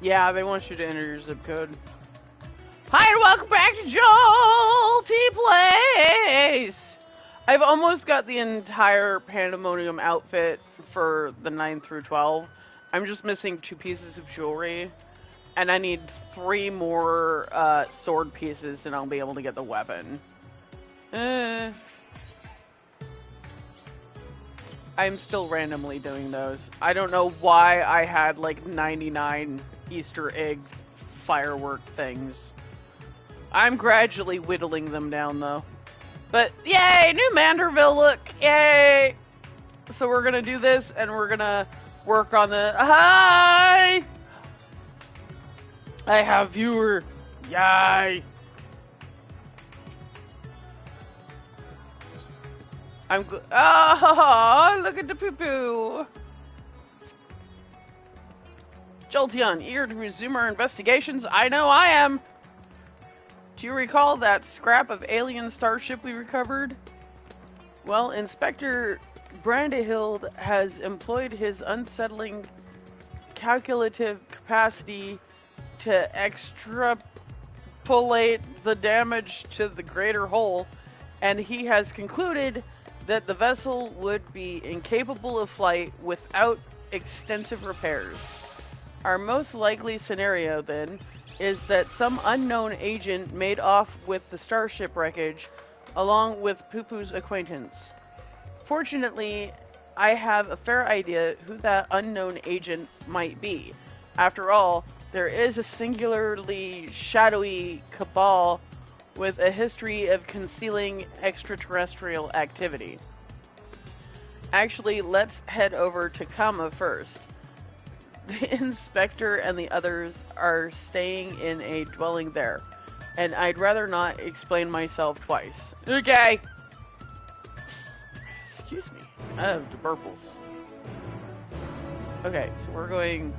Yeah, they want you to enter your zip code. Hi and welcome back to Jolty Plays! I've almost got the entire Pandemonium outfit for the 9 through 12. I'm just missing 2 pieces of jewelry, and I need 3 more sword pieces, and I'll be able to get the weapon. I'm still randomly doing those. I don't know why I had like 99 Easter egg firework things. I'm gradually whittling them down though. But yay, new Manderville look, yay! So we're gonna do this and we're gonna work on the, hi! I have viewer, yay! Oh, look at the poo-poo! Jolteon, eager to resume our investigations? I know I am! Do you recall that scrap of alien starship we recovered? Well, Inspector Brandehild has employed his unsettling calculative capacity to extrapolate the damage to the greater whole, and he has concluded that the vessel would be incapable of flight without extensive repairs. Our most likely scenario, then, is that some unknown agent made off with the starship wreckage, along with Poo-Poo's acquaintance. Fortunately, I have a fair idea who that unknown agent might be. After all, there is a singularly shadowy cabal with a history of concealing extraterrestrial activity. Actually, let's head over to Kama first. The inspector and the others are staying in a dwelling there, and I'd rather not explain myself twice. Okay! Excuse me. Oh, the purples. Okay, so we're going...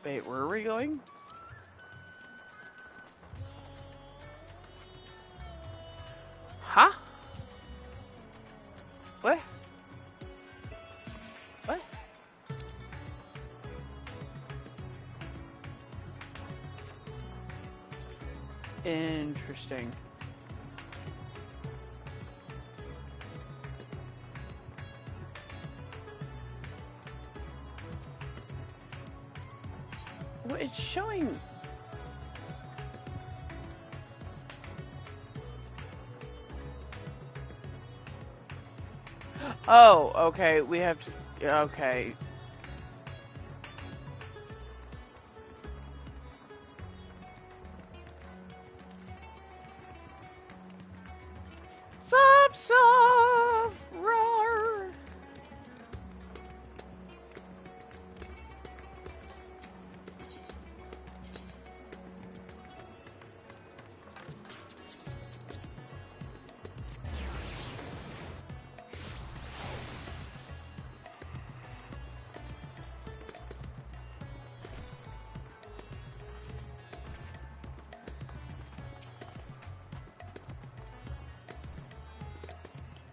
Wait, where are we going? Huh? What? What? Interesting. Well, it's showing... Oh, okay, we have to... Okay. Sup, roar!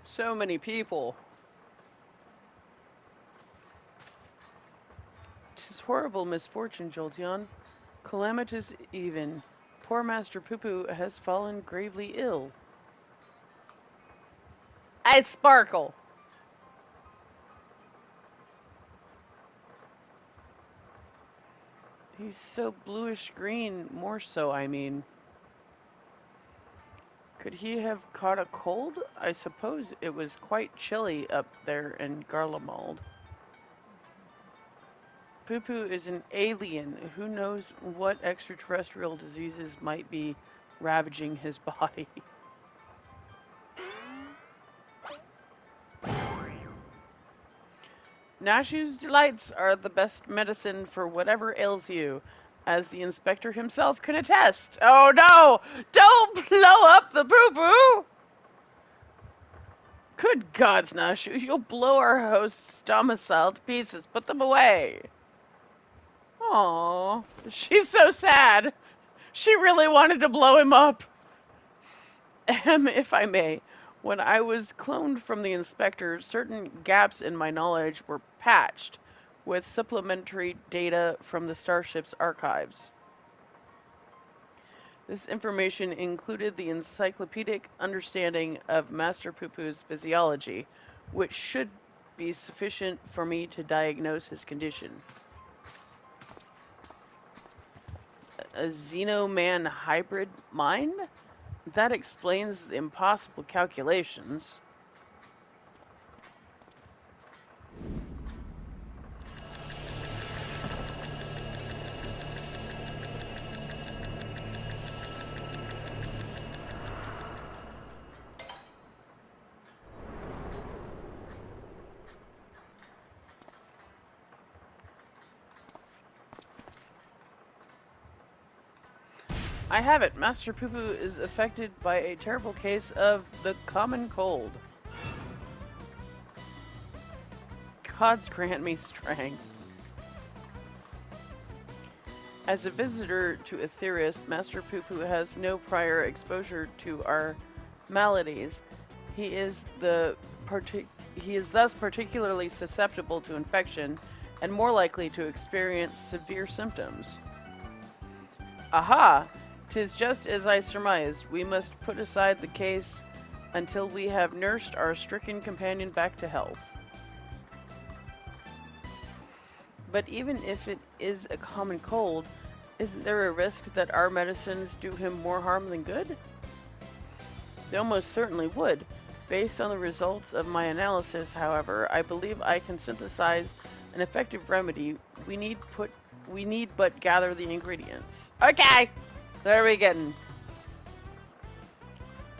So many people. 'Tis horrible misfortune, Jolteon. Calamitous even. Poor Master Poo-Poo has fallen gravely ill. I sparkle. He's so bluish green, more so, I mean. Could he have caught a cold? I suppose it was quite chilly up there in Garlemald. Poo-Poo is an alien. Who knows what extraterrestrial diseases might be ravaging his body. Nashu's delights are the best medicine for whatever ails you, as the inspector himself can attest. Oh no! Don't blow up the Poo-Poo! Good gods, Nashu, you'll blow our host's domicile to pieces. Put them away. Aww, she's so sad. She really wanted to blow him up. If I may, when I was cloned from the inspector, certain gaps in my knowledge were patched with supplementary data from the starship's archives. This information included the encyclopedic understanding of Master Poo-Poo's physiology, which should be sufficient for me to diagnose his condition. A Xenoman hybrid mind? That explains the impossible calculations. I have it. Master Poo-Poo is affected by a terrible case of the common cold. Gods grant me strength. As a visitor to Aetherius, Master Poo-Poo has no prior exposure to our maladies. He is thus particularly susceptible to infection and more likely to experience severe symptoms. Aha! 'Tis just as I surmised. We must put aside the case until we have nursed our stricken companion back to health. But even if it is a common cold, isn't there a risk that our medicines do him more harm than good? They almost certainly would. Based on the results of my analysis, however, I believe I can synthesize an effective remedy. We need but gather the ingredients. Okay! What are we getting?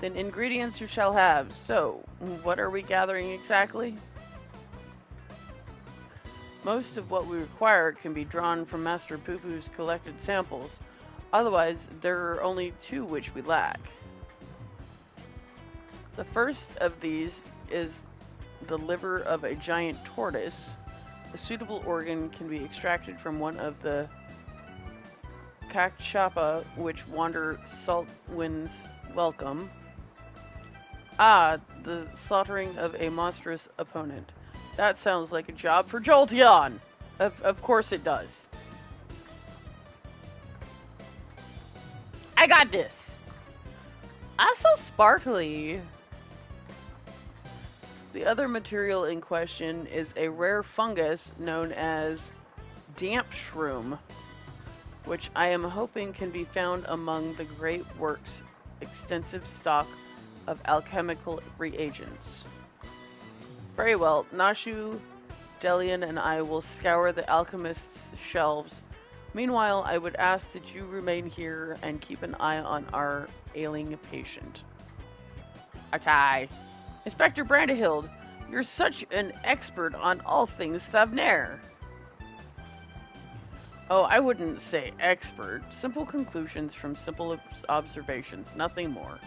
Then ingredients you shall have. So, what are we gathering exactly? Most of what we require can be drawn from Master Poo-Poo's collected samples. Otherwise, there are only two which we lack. The first of these is the liver of a giant tortoise. A suitable organ can be extracted from one of the Kakchapa which wander salt winds welcome. Ah, the slaughtering of a monstrous opponent. That sounds like a job for Jolty. Of course it does. I got this. I'm so sparkly. The other material in question is a rare fungus known as damp shroom, which I am hoping can be found among the Great Works' extensive stock of alchemical reagents. Very well, Nashu, Delian, and I will scour the alchemist's shelves. Meanwhile, I would ask that you remain here and keep an eye on our ailing patient. Okay. Inspector Brandehild, you're such an expert on all things Thavnair. Oh, I wouldn't say expert. Simple conclusions from simple observations, nothing more.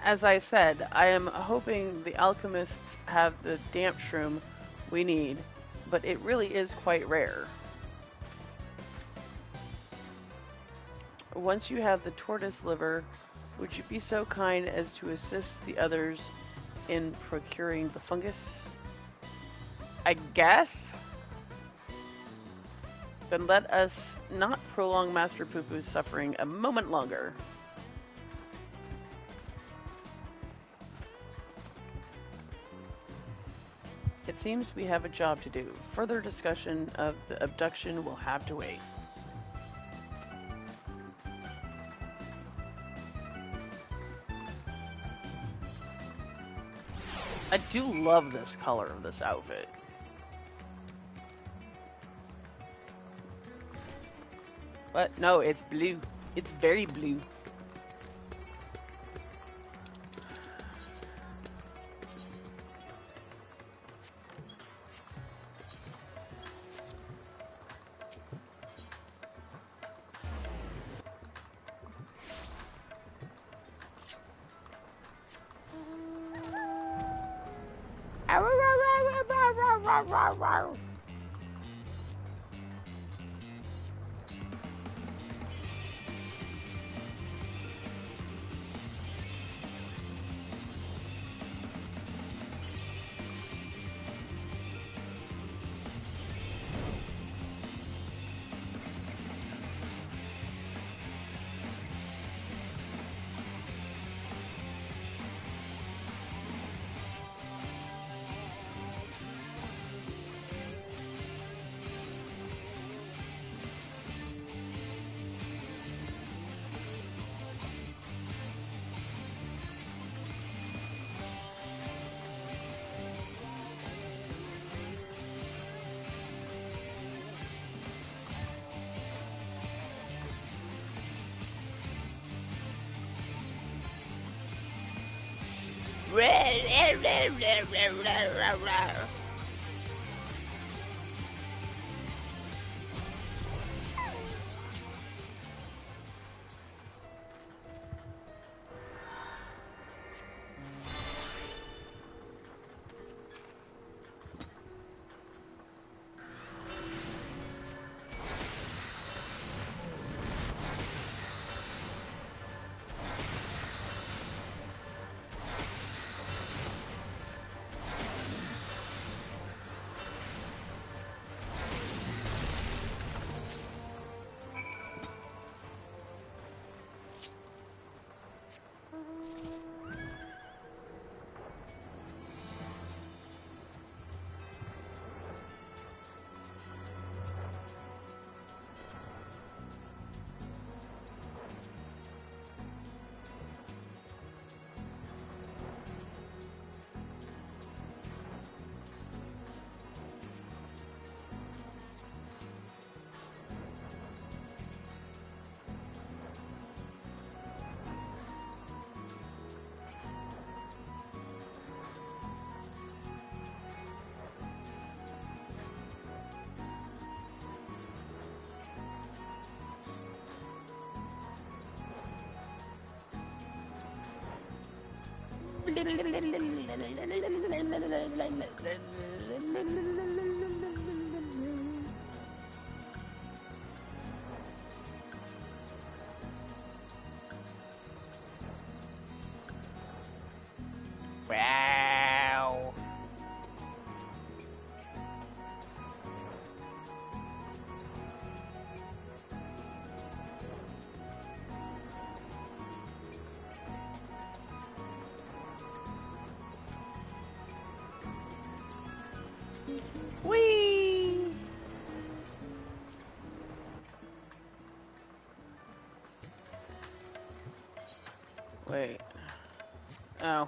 As I said, I am hoping the alchemists have the damp shroom we need, but it really is quite rare. Once you have the tortoise liver, would you be so kind as to assist the others in procuring the fungus? I guess? Then let us not prolong Master Poo-Poo's suffering a moment longer. It seems we have a job to do. Further discussion of the abduction will have to wait. I do love this color of this outfit. What? No, it's blue. It's very blue. Wow. Whee! Wait. Oh.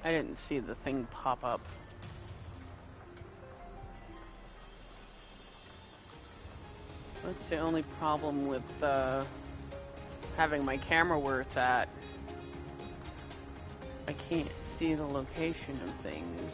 I didn't see the thing pop up. That's the only problem with having my camera where it's at. I can't see the location of things.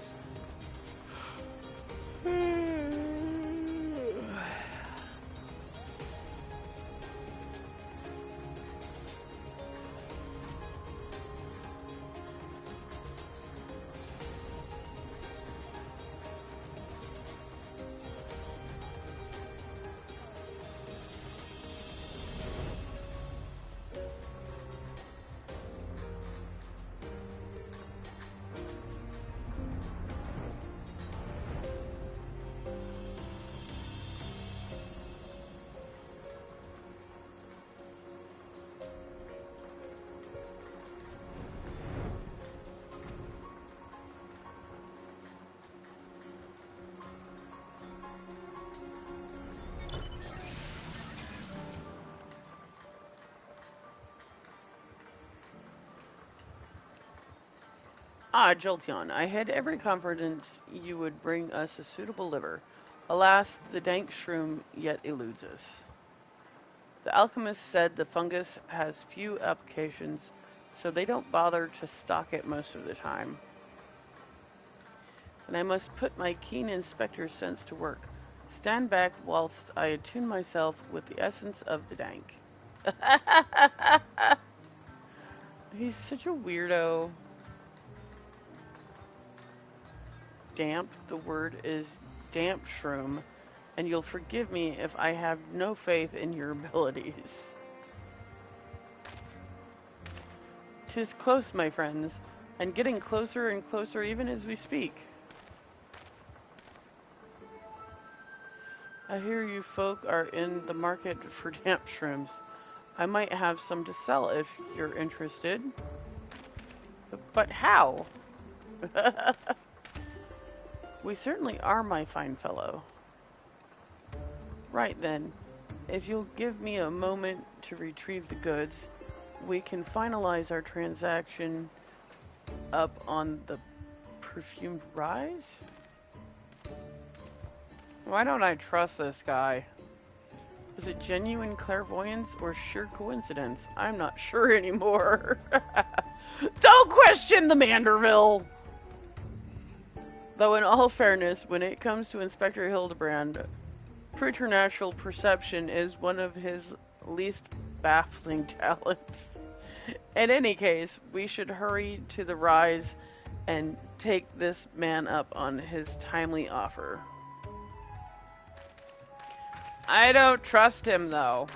Ah, Jolteon, I had every confidence you would bring us a suitable liver. Alas, the dank shroom yet eludes us. The alchemist said the fungus has few applications, so they don't bother to stock it most of the time. And I must put my keen inspector's sense to work. Stand back whilst I attune myself with the essence of the dank. He's such a weirdo. Damp, the word is damp shroom, and you'll forgive me if I have no faith in your abilities. 'Tis close, my friends, and getting closer and closer even as we speak. I hear you folk are in the market for damp shrooms. I might have some to sell if you're interested. But how? We certainly are, my fine fellow. Right then, if you'll give me a moment to retrieve the goods, we can finalize our transaction up on the perfumed rise? Why don't I trust this guy? Was it genuine clairvoyance or sheer coincidence? I'm not sure anymore. Don't question the Manderville! Though in all fairness, when it comes to Inspector Hildebrand, preternatural perception is one of his least baffling talents. In any case, we should hurry to the rise and take this man up on his timely offer. I don't trust him, though.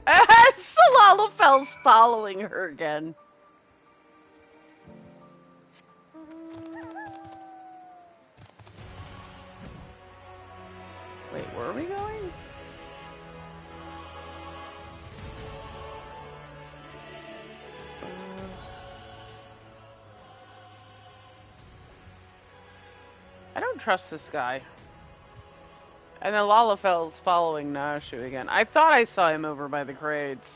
Salalafel's following her again. Wait, where are we going? I don't trust this guy. And then Lalafel's following Nashu again. I thought I saw him over by the crates.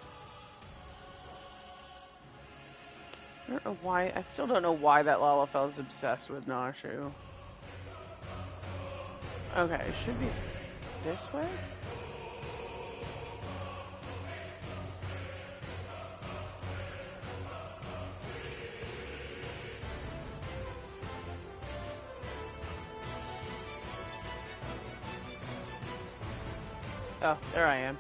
I don't know why. I still don't know why that Lalafel's obsessed with Nashu. Okay, it should be this way? Oh, there I am.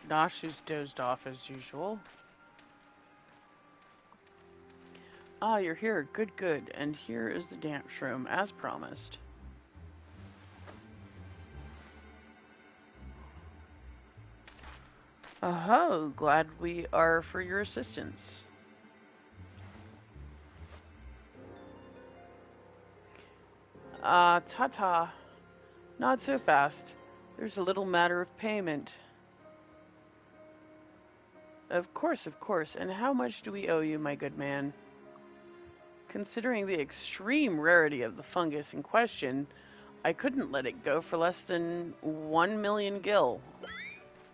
Nashu's dozed off as usual. Ah, you're here. Good, good. And here is the damp shroom, as promised. Oh, glad we are for your assistance. Ta-ta. Not so fast. There's a little matter of payment. Of course, of course. And how much do we owe you, my good man? Considering the extreme rarity of the fungus in question, I couldn't let it go for less than 1 million gil.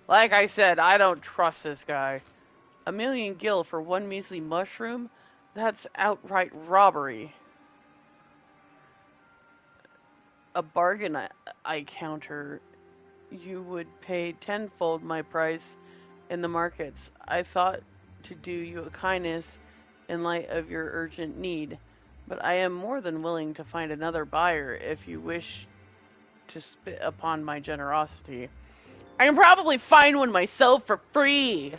Like I said, I don't trust this guy. 1 million gil for one measly mushroom? That's outright robbery. A bargain I counter. You would pay tenfold my price in the markets. I thought to do you a kindness in light of your urgent need, but I am more than willing to find another buyer if you wish to spit upon my generosity. I can probably find one myself for free.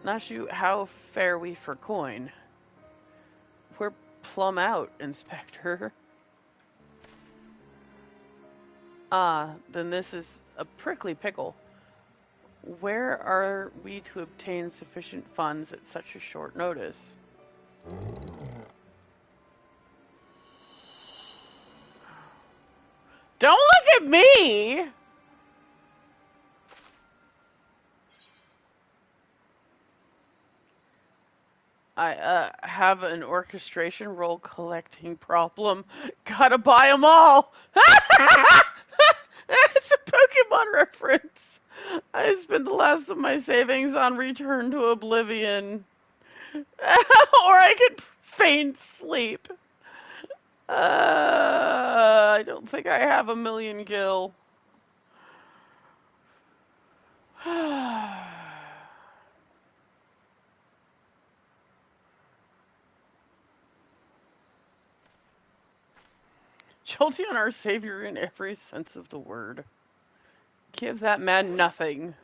Nashu, how fare we for coin? We're plumb out, Inspector. Ah, then this is a prickly pickle. Where are we to obtain sufficient funds at such a short notice? Don't look at me! I have an orchestration role collecting problem. Gotta buy them all! It's a Pokemon reference. I spent the last of my savings on Return to Oblivion. Or I could feign sleep. I don't think I have 1 million gil. Jolty on our savior in every sense of the word. Give that man nothing.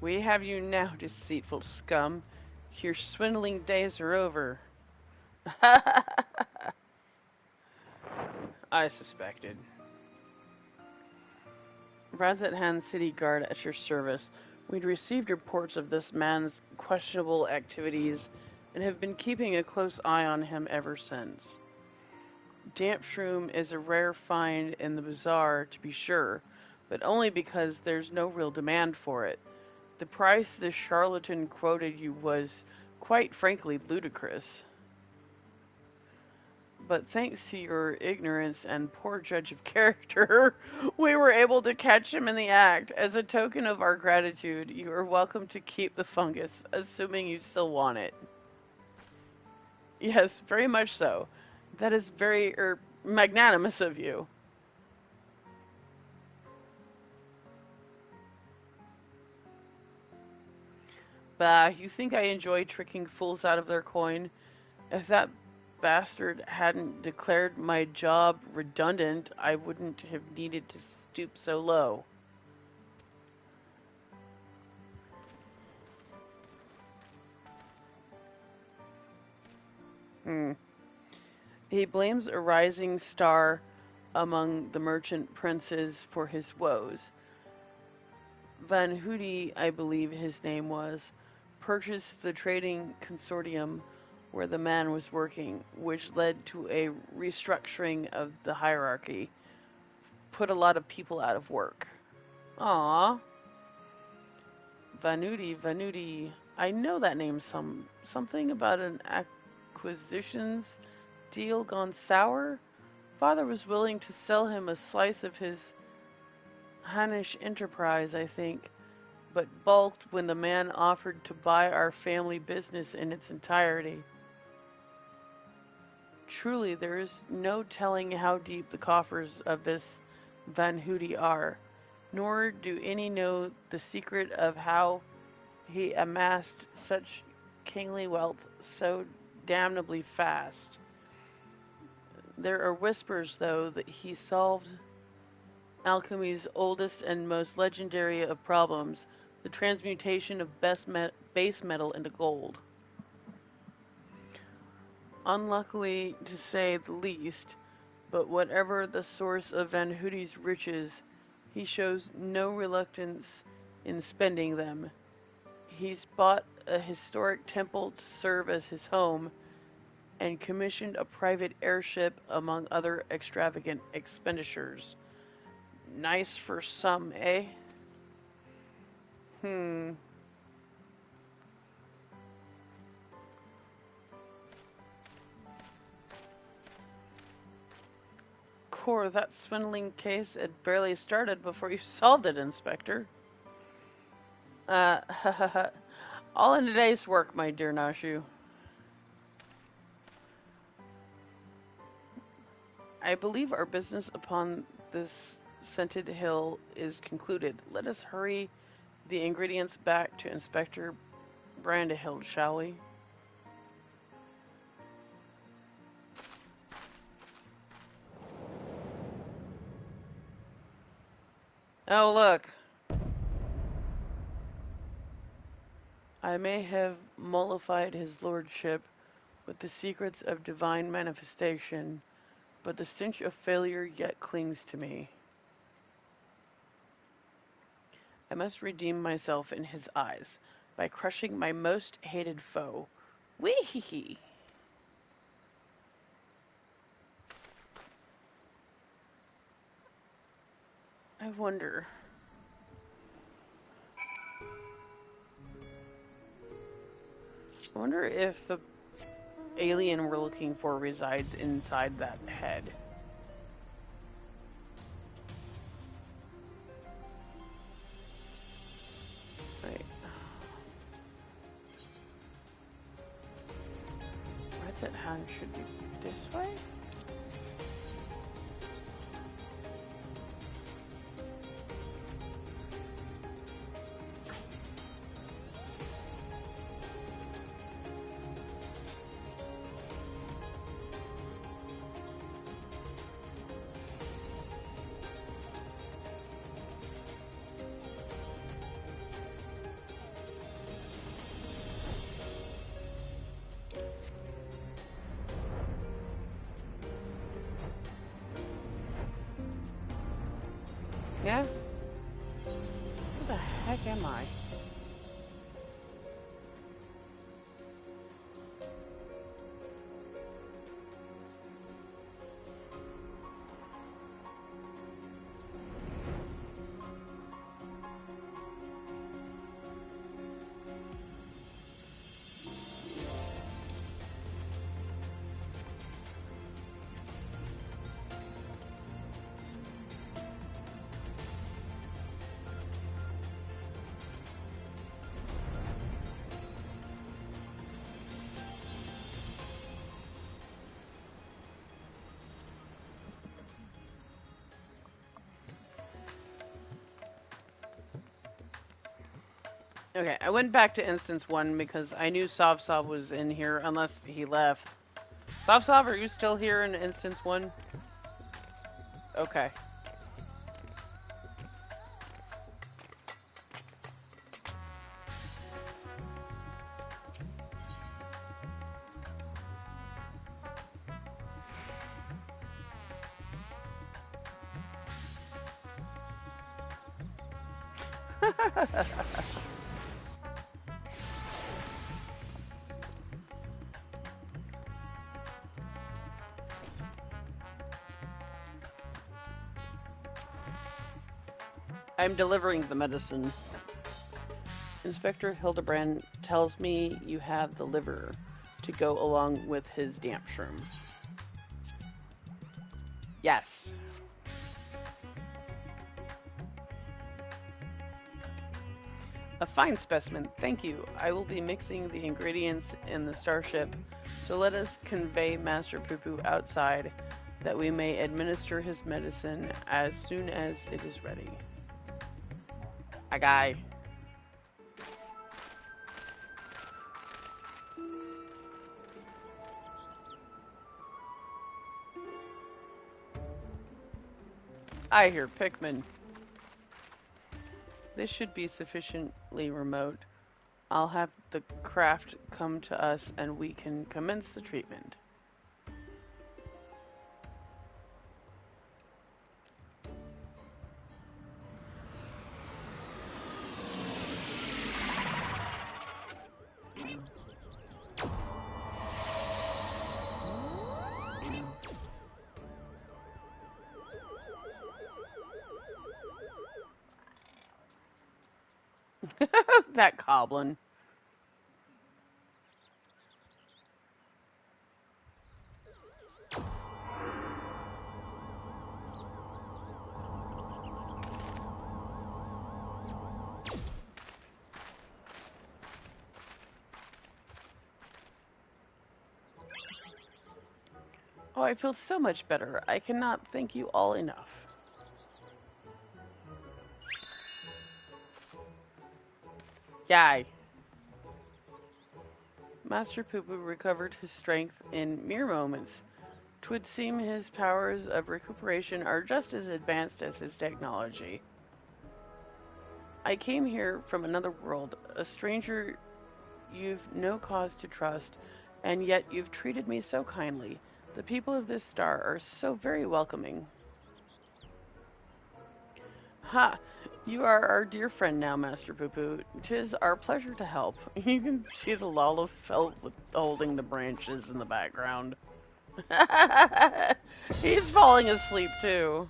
We have you now, deceitful scum. Your swindling days are over. I suspected. Razet Han City Guard at your service. We'd received reports of this man's questionable activities and have been keeping a close eye on him ever since. Damp shroom is a rare find in the bazaar, to be sure, but only because there's no real demand for it. The price the charlatan quoted you was, quite frankly, ludicrous. But thanks to your ignorance and poor judge of character, we were able to catch him in the act. As a token of our gratitude, you are welcome to keep the fungus, assuming you still want it. Yes, very much so. That is very magnanimous of you. Bah, you think I enjoy tricking fools out of their coin? If that bastard hadn't declared my job redundant, I wouldn't have needed to stoop so low. He blames a rising star among the merchant princes for his woes. Van Hoody, I believe his name was, purchased the trading consortium where the man was working, which led to a restructuring of the hierarchy. Put a lot of people out of work. Aww. Vanuti. I know that name. Something about an acquisitions deal gone sour? Father was willing to sell him a slice of his Hanish enterprise, I think, but balked when the man offered to buy our family business in its entirety. Truly, there is no telling how deep the coffers of this Van Hoody are, nor do any know the secret of how he amassed such kingly wealth so damnably fast. There are whispers, though, that he solved alchemy's oldest and most legendary of problems, the transmutation of base metal into gold. Unluckily, to say the least, but whatever the source of Van Hoody's riches, he shows no reluctance in spending them. He's bought a historic temple to serve as his home, and commissioned a private airship among other extravagant expenditures. Nice for some, eh? Core, that swindling case had barely started before you solved it, Inspector. All in a day's work, my dear Nashu. I believe our business upon this scented hill is concluded. Let us hurry the ingredients back to Inspector Brandahild, shall we? Oh, look. I may have mollified his lordship with the secrets of divine manifestation, but the stench of failure yet clings to me. I must redeem myself in his eyes by crushing my most hated foe. Wee-hee-hee! I wonder if the alien we're looking for resides inside that head. Right. Right hand should be this way? Yeah? Who the heck am I? Okay, I went back to instance 1 because I knew Sov was in here unless he left. Sov, are you still here in instance 1? Okay. I'm delivering the medicine. Inspector Hildebrand tells me you have the liver to go along with his damp shroom. Yes. A fine specimen, thank you. I will be mixing the ingredients in the starship, so let us convey Master Poo-Poo outside that we may administer his medicine as soon as it is ready. Aye, aye. I hear Pikmin. This should be sufficiently remote. I'll have the craft come to us and we can commence the treatment. That goblin. Oh, I feel so much better. I cannot thank you all enough. Yay. Master Poo-Poo recovered his strength in mere moments. 'Twould seem his powers of recuperation are just as advanced as his technology. I came here from another world, a stranger you've no cause to trust, and yet you've treated me so kindly. The people of this star are so very welcoming. Ha! You are our dear friend now, Master Poo-Poo. 'Tis our pleasure to help. You can see the Lalafell holding the branches in the background. He's falling asleep too.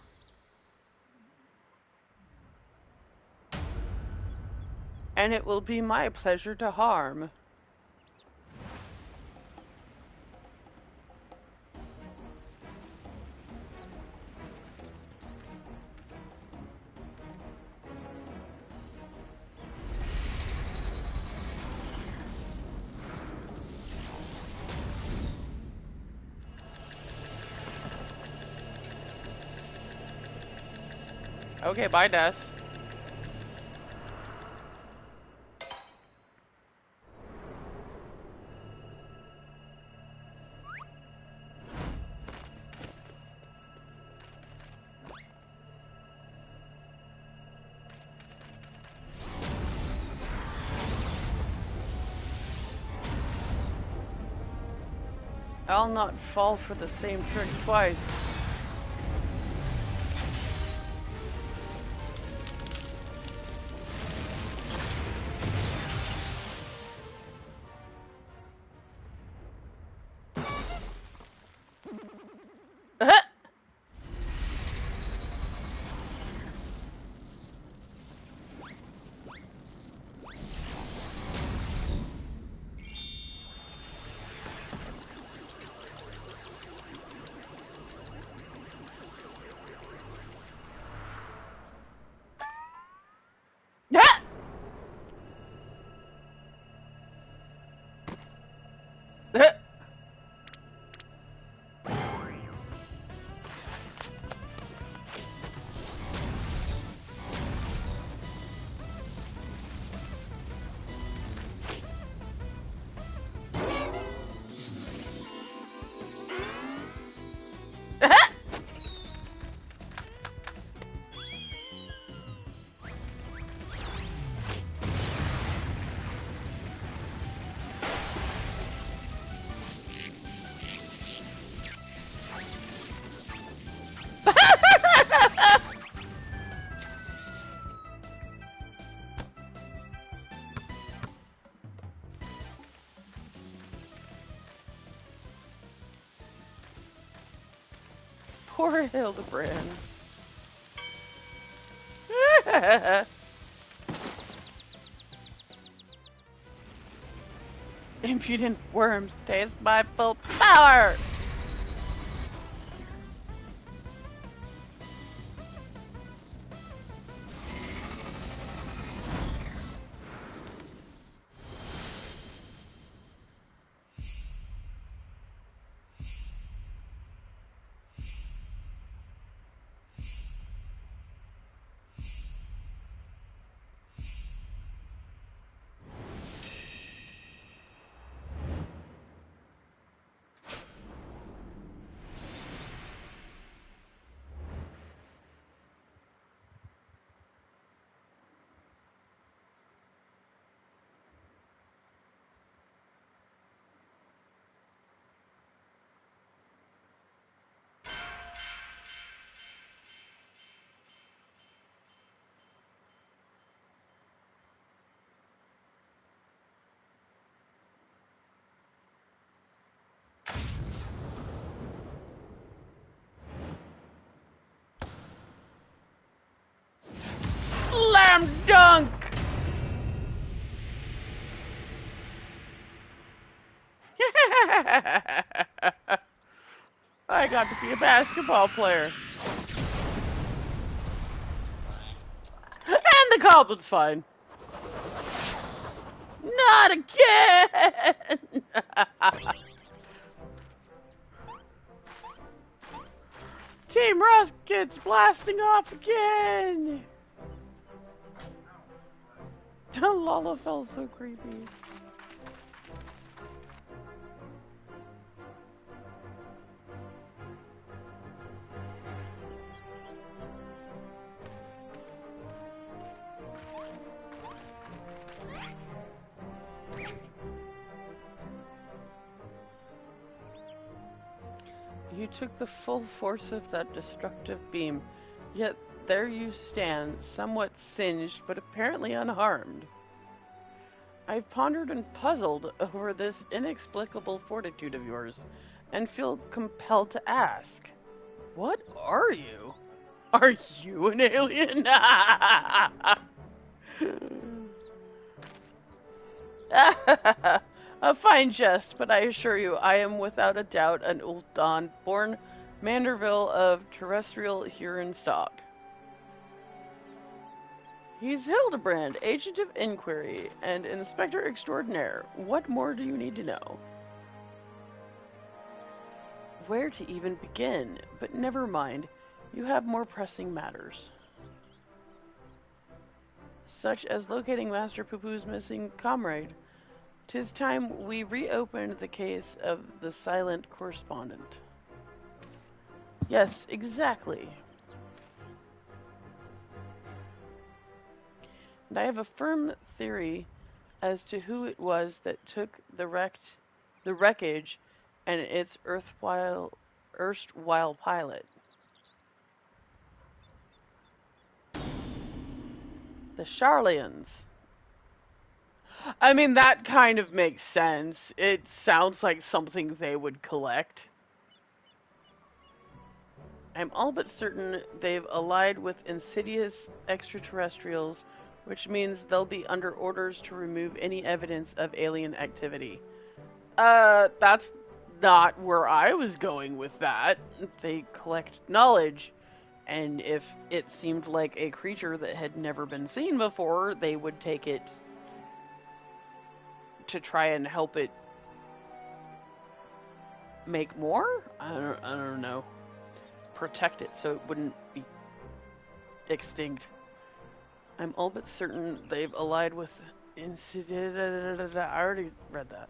And it will be my pleasure to harm. Okay, bye, Des. I'll not fall for the same trick twice. Poor Hildebrand. Impudent worms taste my full power! Slam dunk! I got to be a basketball player. And the goblin's fine. Not again! Team Rocket's blasting off again! Lala felt so creepy. You took the full force of that destructive beam, yet there you stand, somewhat singed, but apparently unharmed. I've pondered and puzzled over this inexplicable fortitude of yours, and feel compelled to ask, what are you? Are you an alien? A fine jest, but I assure you I am without a doubt an Uldan, born Manderville of terrestrial Huron stock. He's Hildebrand, agent of inquiry and inspector extraordinaire. What more do you need to know? Where to even begin? But never mind, you have more pressing matters. Such as locating Master Poo-Poo's missing comrade. 'Tis time we reopened the case of the silent correspondent. Yes, exactly. And I have a firm theory as to who it was that took the wreckage and its erstwhile pilot. The Charlians. I mean, that kind of makes sense. It sounds like something they would collect. I'm all but certain they've allied with insidious extraterrestrials, which means they'll be under orders to remove any evidence of alien activity. That's not where I was going with that. They collect knowledge, and if it seemed like a creature that had never been seen before, they would take it to try and help it make more? I don't know. Protect it so it wouldn't be extinct. I'm all but certain they've allied with I already read that.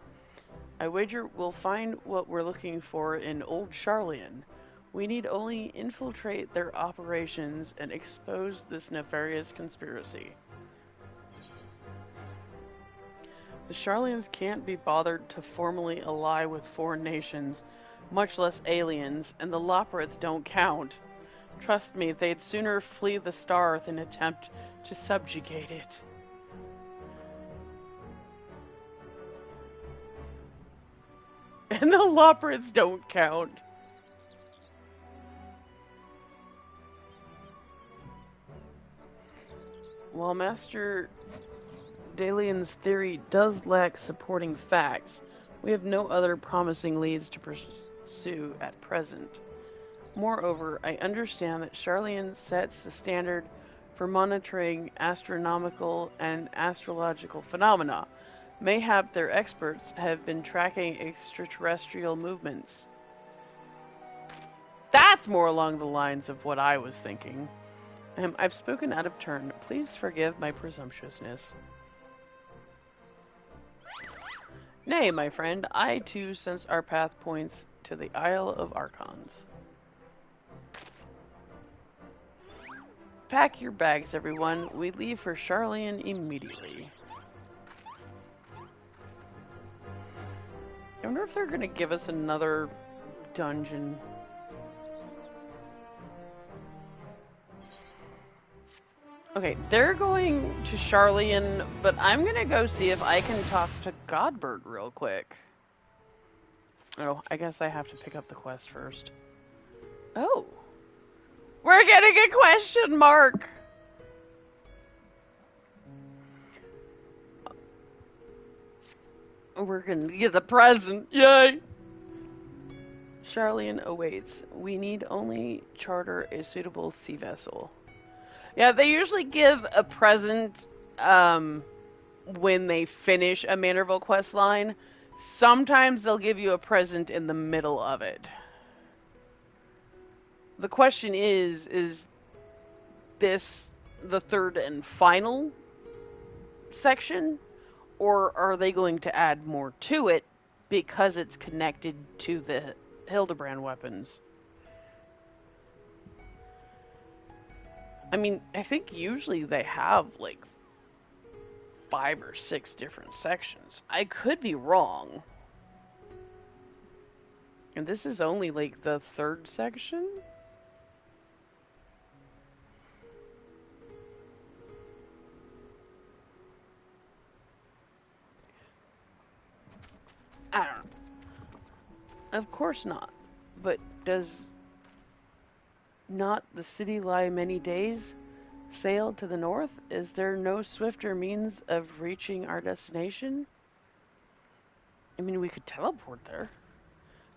I wager we'll find what we're looking for in Old Charlian. We need only infiltrate their operations and expose this nefarious conspiracy. The Charlians can't be bothered to formally ally with foreign nations, much less aliens, and the Loporrits don't count. Trust me, they'd sooner flee the star than attempt to subjugate it. And the Loprids don't count. While Master Dalian's theory does lack supporting facts, we have no other promising leads to pursue at present. Moreover, I understand that Charlian sets the standard for monitoring astronomical and astrological phenomena. Mayhap their experts have been tracking extraterrestrial movements. That's more along the lines of what I was thinking. I've spoken out of turn. Please forgive my presumptuousness. Nay, my friend, I too sense our path points to the Isle of Archons. Pack your bags, everyone. We leave for Charlian immediately. I wonder if they're going to give us another dungeon. Okay, they're going to Charlian, but I'm going to go see if I can talk to Godbird real quick. Oh, I guess I have to pick up the quest first. Oh. We're getting a question mark! We're gonna get the present, yay! Charlian awaits. We need only charter a suitable sea vessel. Yeah, they usually give a present when they finish a Manorville quest line. Sometimes they'll give you a present in the middle of it. The question is this the third and final section? Or are they going to add more to it because it's connected to the Hildebrand weapons? I mean, I think usually they have like 5 or 6 different sections. I could be wrong. And this is only like the 3rd section? I don't know. Of course not. But does not the city lie many days sail to the north? Is there no swifter means of reaching our destination? I mean, we could teleport there.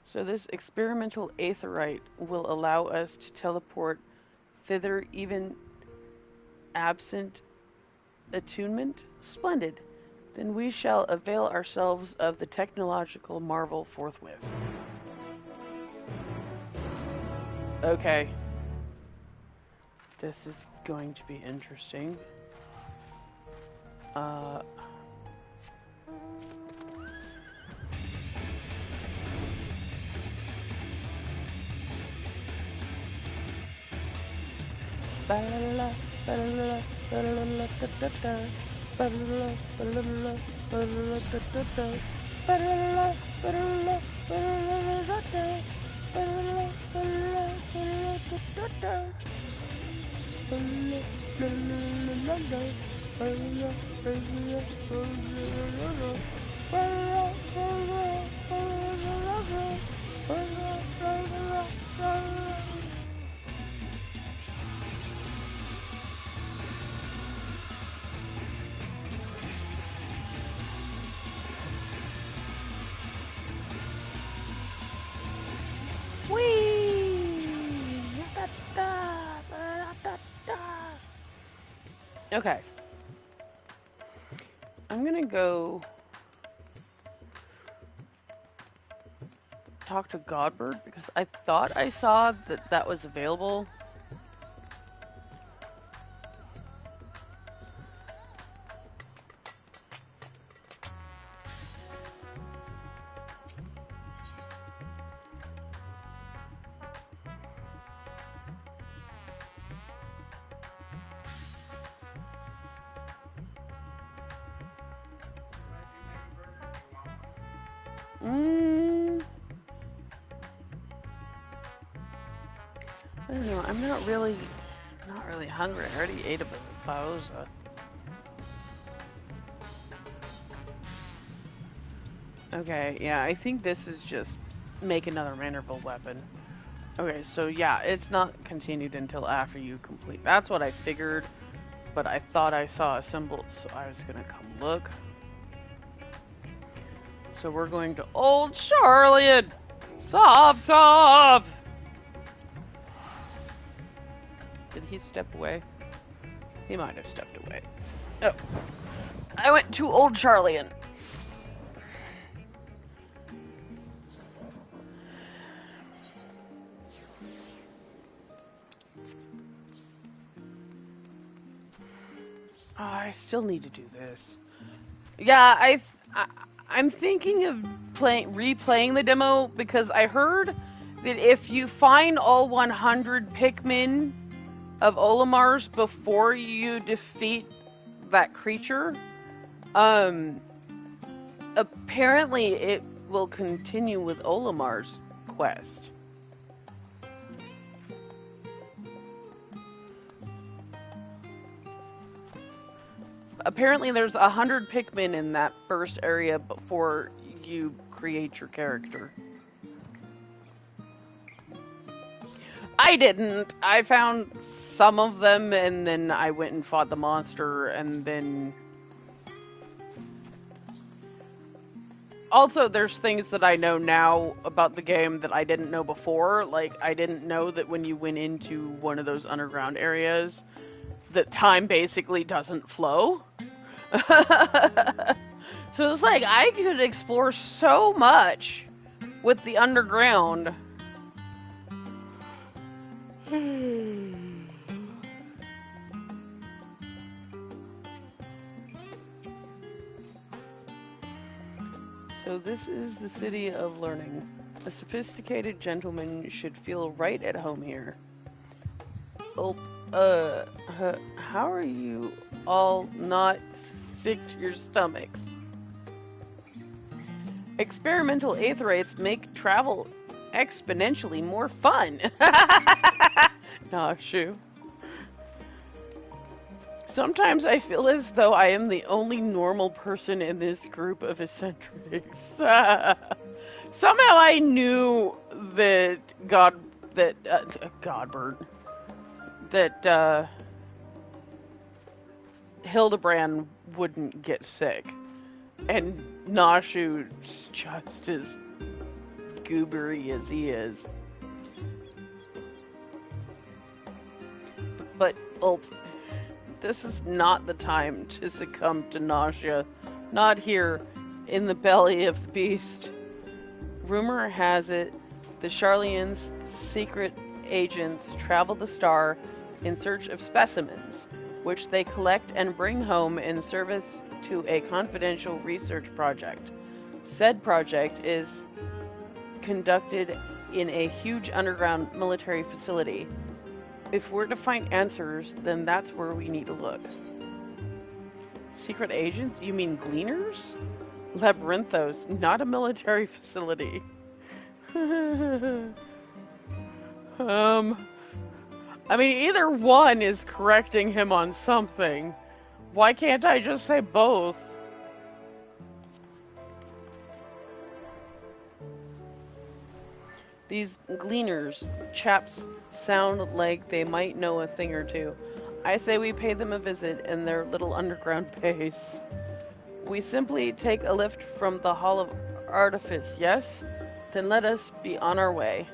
So this experimental aetherite will allow us to teleport thither even absent attunement? Splendid. Then we shall avail ourselves of the technological marvel forthwith. Okay. This is going to be interesting. Okay. I'm gonna go talk to Godbird because I thought I saw that that was available. don't know. I'm not really hungry. I already ate a paoza. Okay, yeah, I think this is just make another mannerable weapon. Okay, so yeah, it's not continued until after you complete. That's what I figured, but I thought I saw a symbol, so I was gonna come look. So we're going to Old Charlian! Sob! Did he step away? He might have stepped away. Oh. I went to Old Charlian. Oh, I still need to do this. Yeah, I'm thinking of replaying the demo because I heard that if you find all 100 Pikmin of Olimar's before you defeat that creature, apparently it will continue with Olimar's quest. Apparently there's 100 Pikmin in that first area before you create your character. I didn't. I found some of them and then I went and fought the monster and then... Also, there's things that I know now about the game that I didn't know before. Like, I didn't know that when you went into one of those underground areas, that time basically doesn't flow. So it's like, I could explore so much with the underground. So this is the city of learning. A sophisticated gentleman should feel right at home here. Oh, how are you all not sick to your stomachs? Experimental aetherites make travel exponentially more fun. Nah, shoo. Sometimes I feel as though I am the only normal person in this group of eccentrics. Somehow I knew that Hildebrand wouldn't get sick. And Nashu's just as goobery as he is. But, this is not the time to succumb to nausea. Not here, in the belly of the beast. Rumor has it, the Charlians' secret agents travel the star in search of specimens, which they collect and bring home in service to a confidential research project. Said project is conducted in a huge underground military facility. If we're to find answers, then that's where we need to look. Secret agents? You mean gleaners? Labyrinthos, not a military facility. I mean, either one is correcting him on something. Why can't I just say both? These gleaners, chaps, sound like they might know a thing or two. I say we pay them a visit in their little underground base. We simply take a lift from the Hall of Artifice, yes? Then let us be on our way.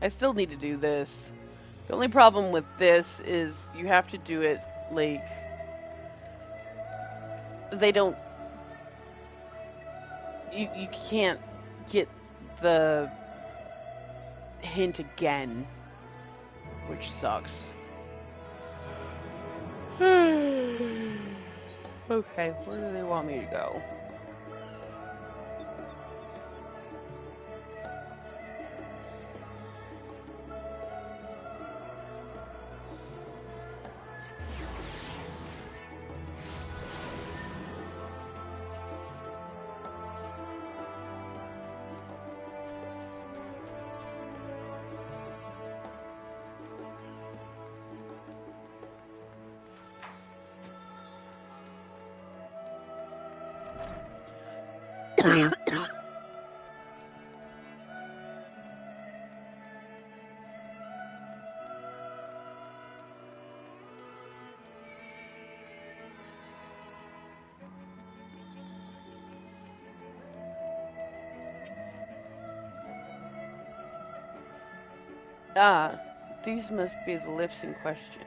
I still need to do this. The only problem with this is you have to do it, like, they don't, you can't get the hint again, which sucks. Okay, where do they want me to go? Ah, these must be the lifts in question.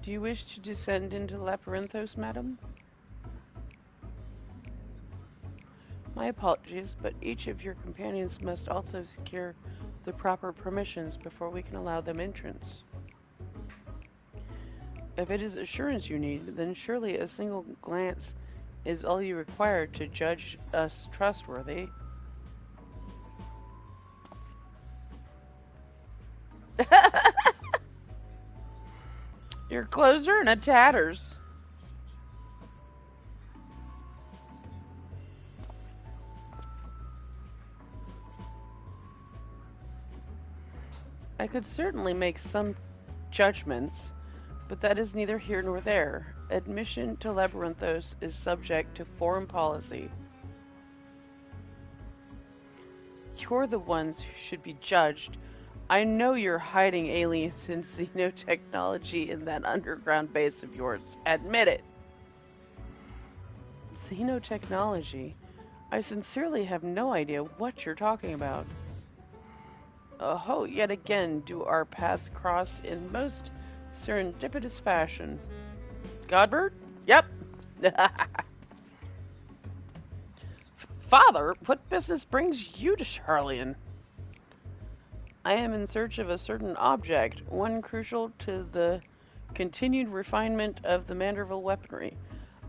Do you wish to descend into Labyrinthos, madam? My apologies, but each of your companions must also secure the proper permissions before we can allow them entrance. If it is assurance you need, then surely a single glance is all you require to judge us trustworthy. Your clothes are in a tatters. I could certainly make some judgments, but that is neither here nor there. Admission to Labyrinthos is subject to foreign policy. You're the ones who should be judged. I know you're hiding aliens and xenotechnology in that underground base of yours. Admit it. Xenotechnology? I sincerely have no idea what you're talking about. Oh, yet again do our paths cross in most serendipitous fashion. Godbert? Yep. Father, what business brings you to Charlian? I am in search of a certain object, one crucial to the continued refinement of the Manderville weaponry.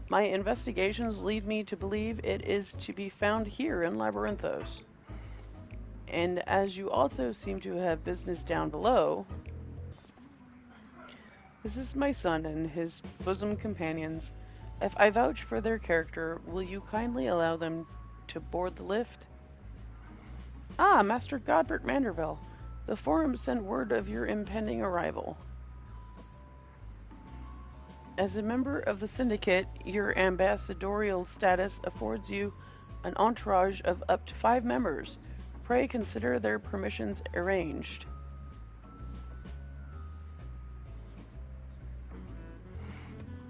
My investigations lead me to believe it is to be found here in Labyrinthos. And as you also seem to have business down below, this is my son and his bosom companions. If I vouch for their character, will you kindly allow them to board the lift? Ah, Master Godbert Manderville. The Forum sent word of your impending arrival. As a member of the Syndicate, your ambassadorial status affords you an entourage of up to 5 members. Pray consider their permissions arranged.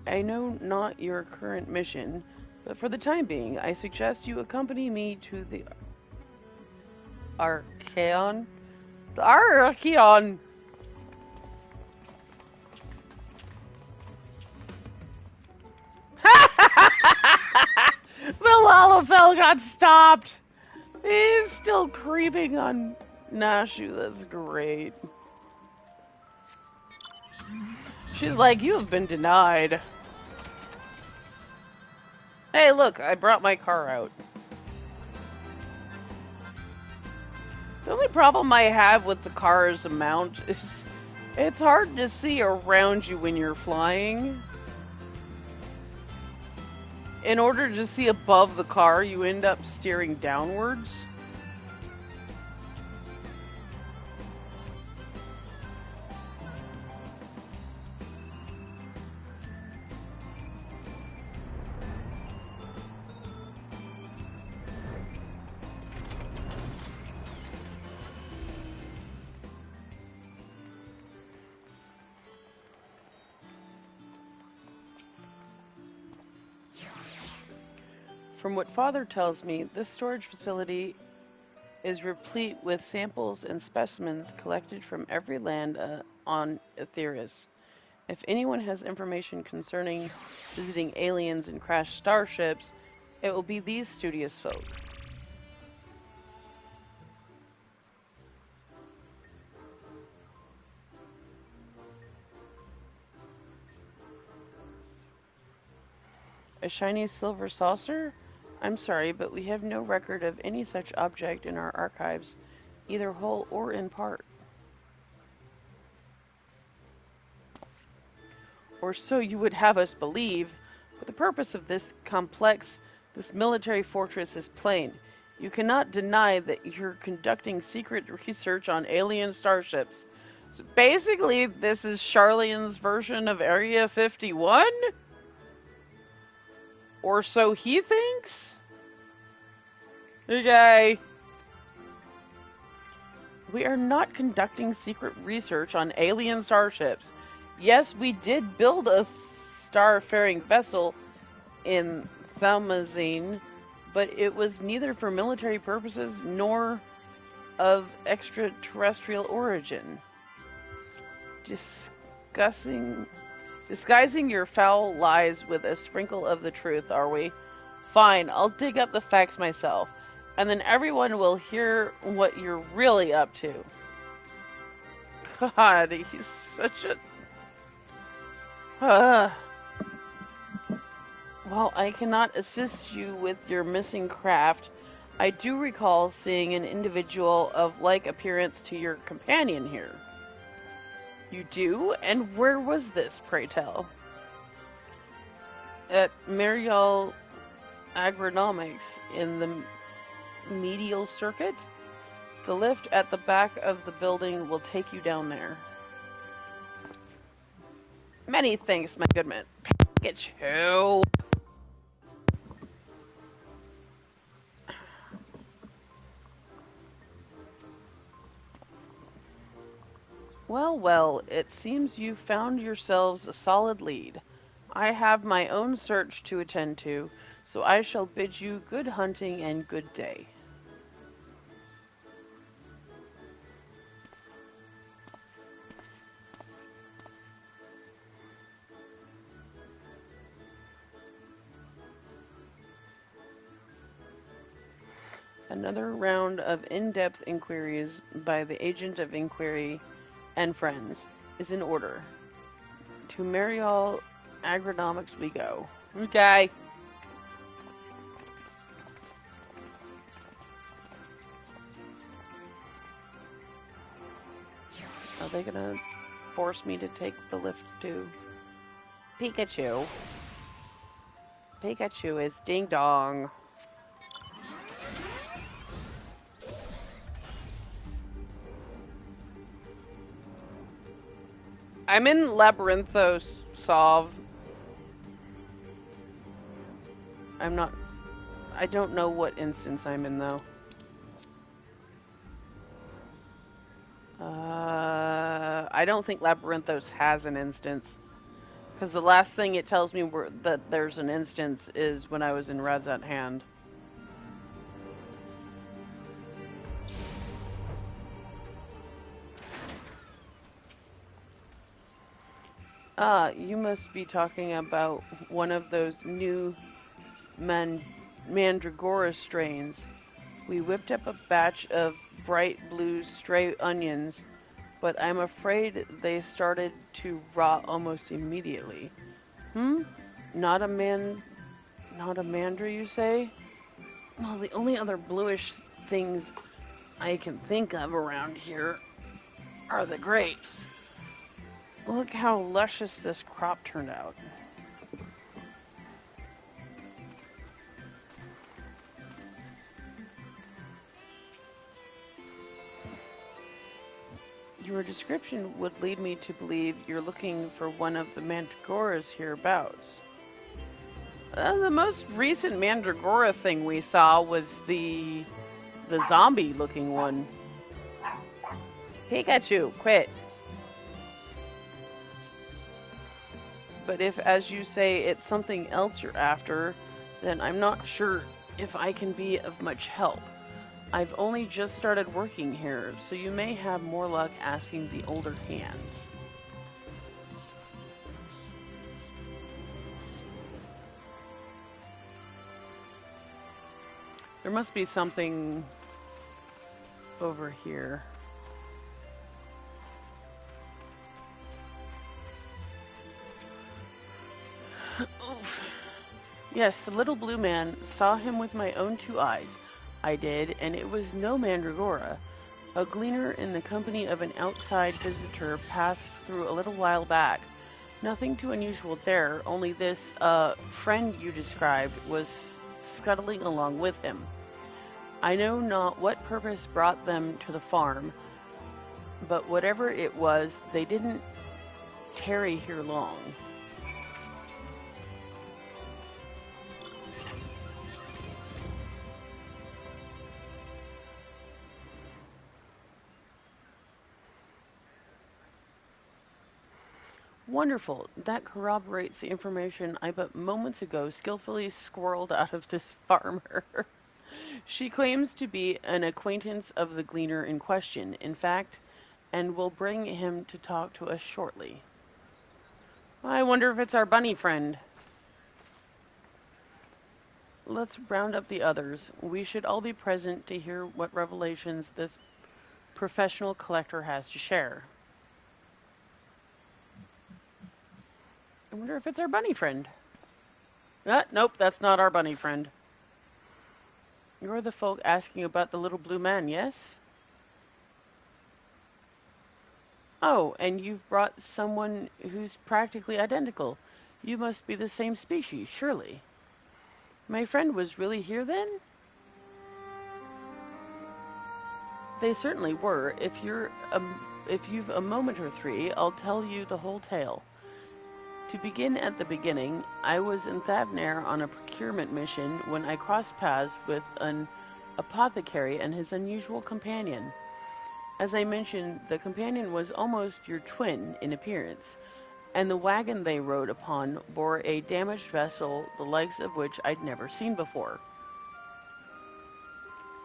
I know not your current mission, but for the time being, I suggest you accompany me to the Archaeon. The Archaeon! The Lalafell got stopped! He's still creeping on Nashu. That's great. She's like, you have been denied. Hey, look, I brought my car out. The only problem I have with the car's mount is it's hard to see around you when you're flying. In order to see above the car, you end up steering downwards. From what Father tells me, this storage facility is replete with samples and specimens collected from every land on Etheris. If anyone has information concerning visiting aliens and crashed starships, it will be these studious folk. A shiny silver saucer? I'm sorry, but we have no record of any such object in our archives, either whole or in part. Or so you would have us believe, but the purpose of this military fortress is plain. You cannot deny that you're conducting secret research on alien starships. So basically, this is Charlene's version of Area 51? Or so he thinks? Okay. We are not conducting secret research on alien starships. Yes, we did build a star-faring vessel in Thalmazine, but it was neither for military purposes nor of extraterrestrial origin. Disguising your foul lies with a sprinkle of the truth, are we? Fine, I'll dig up the facts myself, and then everyone will hear what you're really up to. God, he's such a... While I cannot assist you with your missing craft, I do recall seeing an individual of like appearance to your companion here. You do? And where was this, pray tell? At Marial Agronomics in the medial circuit? The lift at the back of the building will take you down there. Many thanks, my good man. Pikachu! Well, well, it seems you found yourselves a solid lead. I have my own search to attend to, so I shall bid you good hunting and good day. Another round of in-depth inquiries by the agent of inquiry and friends is in order. To Marial Agronomics we go. Okay. Are they gonna force me to take the lift to Pikachu? Pikachu is ding dong. I'm in Labyrinthos Sov. I don't know what instance I'm in though. I don't think Labyrinthos has an instance. Because the last thing it tells me that there's an instance is when I was in Radzat Hand. You must be talking about one of those new Mandragora strains. We whipped up a batch of bright blue stray onions, but I'm afraid they started to rot almost immediately. Not a mandra, you say? Well, the only other bluish things I can think of around here are the grapes. Look how luscious this crop turned out. Your description would lead me to believe you're looking for one of the mandragoras hereabouts. The most recent mandragora thing we saw was the zombie-looking one. Pikachu, quit! But if, as you say, it's something else you're after, then I'm not sure if I can be of much help. I've only just started working here, so you may have more luck asking the older hands. There must be something over here. Oof. Yes, the little blue man. Saw him with my own two eyes. I did, and it was no mandragora. A gleaner in the company of an outside visitor passed through a little while back. Nothing too unusual there, only this, friend you described was scuttling along with him. I know not what purpose brought them to the farm, But whatever it was, they didn't tarry here long. Wonderful. That corroborates the information I but moments ago skillfully squirreled out of this farmer. She claims to be an acquaintance of the gleaner in question, in fact, and will bring him to talk to us shortly. I wonder if it's our bunny friend. Let's round up the others. We should all be present to hear what revelations this professional collector has to share. I wonder if it's our bunny friend. Nope, that's not our bunny friend. You're the folk asking about the little blue man, yes? Oh, and you've brought someone who's practically identical. You must be the same species, surely. My friend was really here then? They certainly were. If you've a moment or three, I'll tell you the whole tale. To begin at the beginning, I was in Thavnair on a procurement mission when I crossed paths with an apothecary and his unusual companion. As I mentioned, the companion was almost your twin in appearance, and the wagon they rode upon bore a damaged vessel the likes of which I'd never seen before.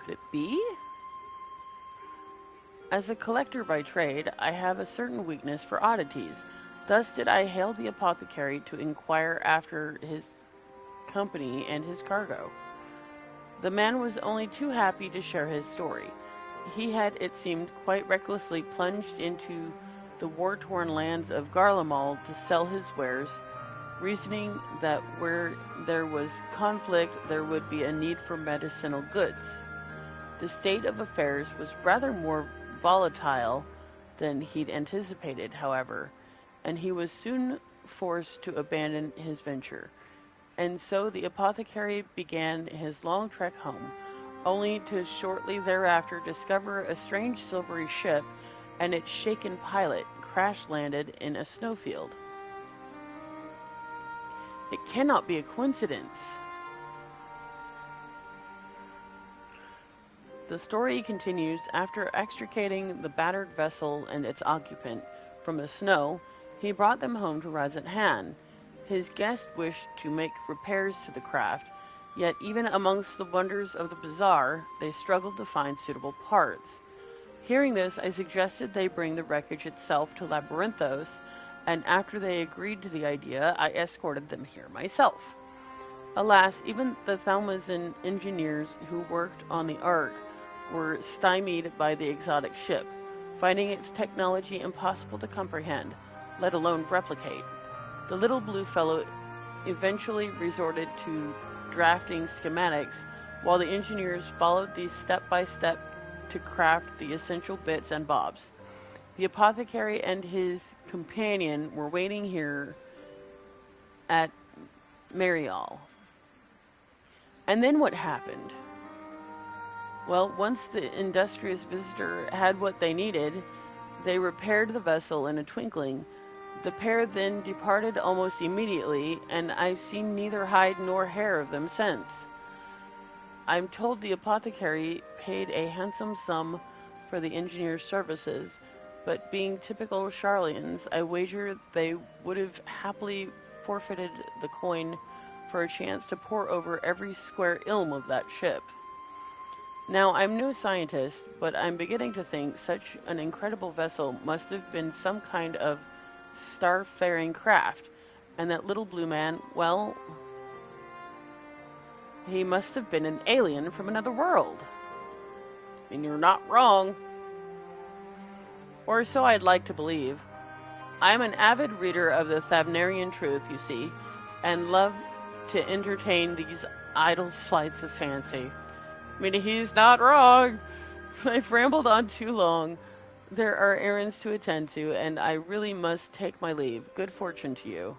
Could it be? As a collector by trade, I have a certain weakness for oddities. Thus did I hail the apothecary to inquire after his company and his cargo. The man was only too happy to share his story. He had, it seemed, quite recklessly plunged into the war-torn lands of Garlemald to sell his wares, reasoning that where there was conflict there would be a need for medicinal goods. The state of affairs was rather more volatile than he'd anticipated, however, and he was soon forced to abandon his venture. And so the apothecary began his long trek home, only to shortly thereafter discover a strange silvery ship and its shaken pilot crash-landed in a snowfield. It cannot be a coincidence. The story continues. After extricating the battered vessel and its occupant from the snow, he brought them home to Razat-Han. His guest wished to make repairs to the craft, yet even amongst the wonders of the bazaar, they struggled to find suitable parts. Hearing this, I suggested they bring the wreckage itself to Labyrinthos, and after they agreed to the idea, I escorted them here myself. Alas, even the Thalmazan engineers who worked on the Ark were stymied by the exotic ship, finding its technology impossible to comprehend, let alone replicate. The little blue fellow eventually resorted to drafting schematics, while the engineers followed these step by step to craft the essential bits and bobs. The apothecary and his companion were waiting here at Marial. And then what happened? Well, once the industrious visitor had what they needed, they repaired the vessel in a twinkling. The pair then departed almost immediately, and I've seen neither hide nor hair of them since. I'm told the apothecary paid a handsome sum for the engineer's services, but being typical Charlians, I wager they would have happily forfeited the coin for a chance to pore over every square ilm of that ship. Now, I'm no scientist, but I'm beginning to think such an incredible vessel must have been some kind of star-faring craft, and that little blue man, well, he must have been an alien from another world. And you're not wrong. Or so I'd like to believe. I'm an avid reader of the Thavnarian truth, you see, and love to entertain these idle flights of fancy. I mean, he's not wrong. I've rambled on too long. There are errands to attend to, and I really must take my leave. Good fortune to you.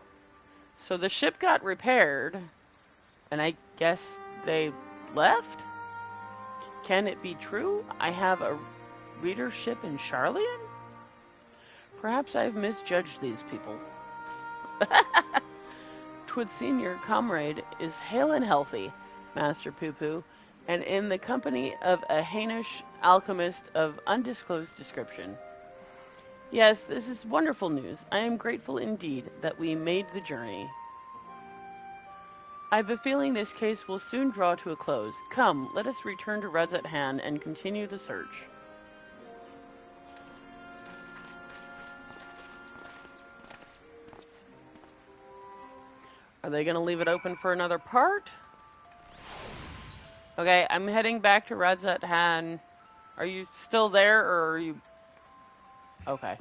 So the ship got repaired, and I guess they left? Can it be true? I have a readership in Charlian? Perhaps I've misjudged these people. Twould seem your comrade is hale and healthy, Master Poo-Poo, and in the company of a Hainish alchemist of undisclosed description. Yes, this is wonderful news. I am grateful indeed that we made the journey. I have a feeling this case will soon draw to a close. Come, let us return to Redzat Han and continue the search. Are they going to leave it open for another part? Okay, I'm heading back to Redzat Han. Are you still there, or are you... Okay.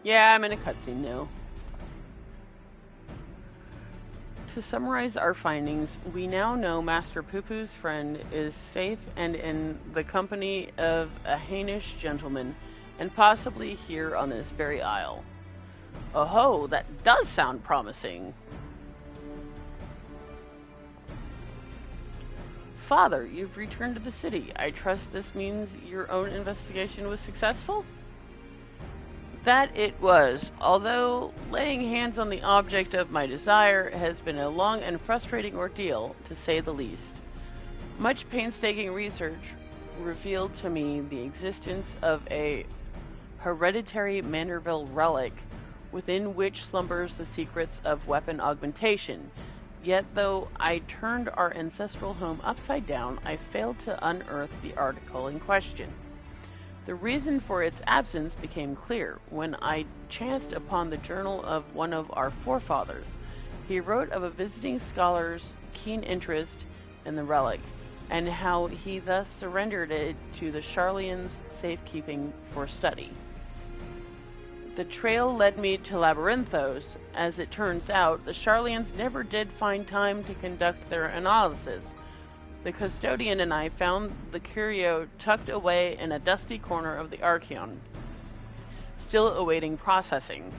Yeah, I'm in a cutscene now. To summarize our findings, we now know Master Poo-Poo's friend is safe and in the company of a Hainish gentleman, and possibly here on this very isle. Oh ho, that does sound promising. Father, you've returned to the city. I trust this means your own investigation was successful? That it was, although laying hands on the object of my desire has been a long and frustrating ordeal, to say the least. Much painstaking research revealed to me the existence of a hereditary Manderville relic within which slumbers the secrets of weapon augmentation. Yet though I turned our ancestral home upside down, I failed to unearth the article in question. The reason for its absence became clear when I chanced upon the journal of one of our forefathers. He wrote of a visiting scholar's keen interest in the relic, and how he thus surrendered it to the Sharlayans' safekeeping for study. The trail led me to Labyrinthos. As it turns out, the Sharlayans never did find time to conduct their analysis. The custodian and I found the curio tucked away in a dusty corner of the Archeon, still awaiting processing.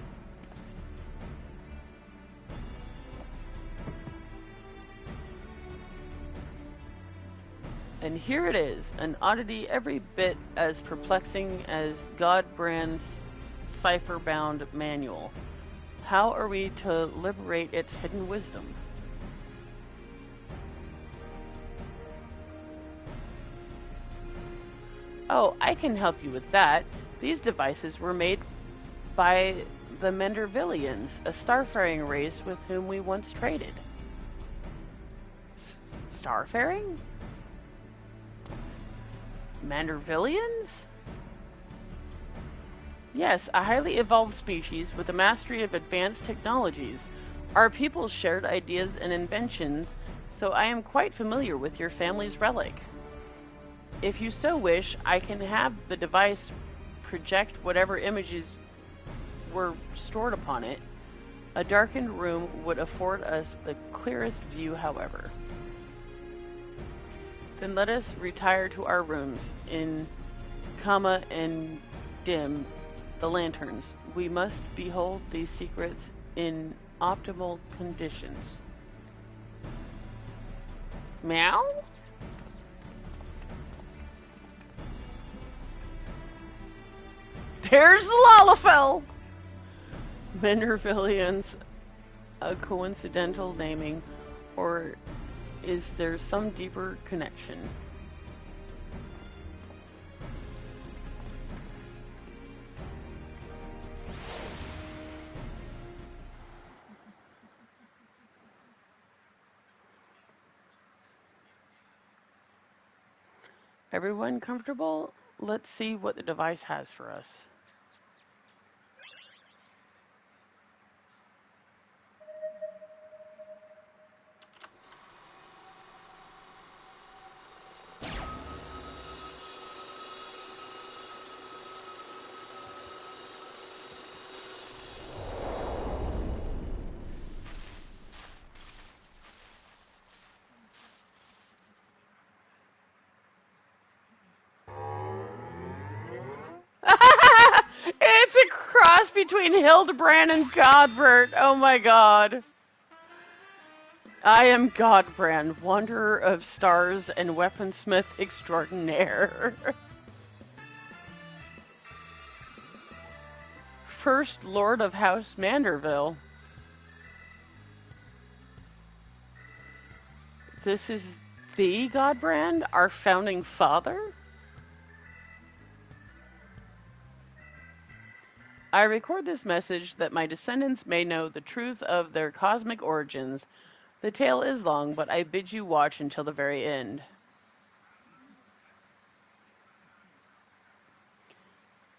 And here it is, an oddity every bit as perplexing as Godbrand's cipher-bound manual. How are we to liberate its hidden wisdom? Oh, I can help you with that. These devices were made by the Mendervillians, a starfaring race with whom we once traded. Starfaring? Mandervillians? Yes, a highly evolved species with a mastery of advanced technologies. Our people shared ideas and inventions, so I am quite familiar with your family's relic. If you so wish, I can have the device project whatever images were stored upon it. A darkened room would afford us the clearest view, however. Then let us retire to our rooms in Kama and dim the lanterns. We must behold these secrets in optimal conditions. Meow? There's the Lalafell! Mendervillians, a coincidental naming, or is there some deeper connection? Everyone comfortable? Let's see what the device has for us. between Hildebrand and Godbert. Oh my god. I am Godbrand, wanderer of stars and weaponsmith extraordinaire. First Lord of House Manderville. This is the Godbrand, our founding father? I record this message that my descendants may know the truth of their cosmic origins. The tale is long, but I bid you watch until the very end.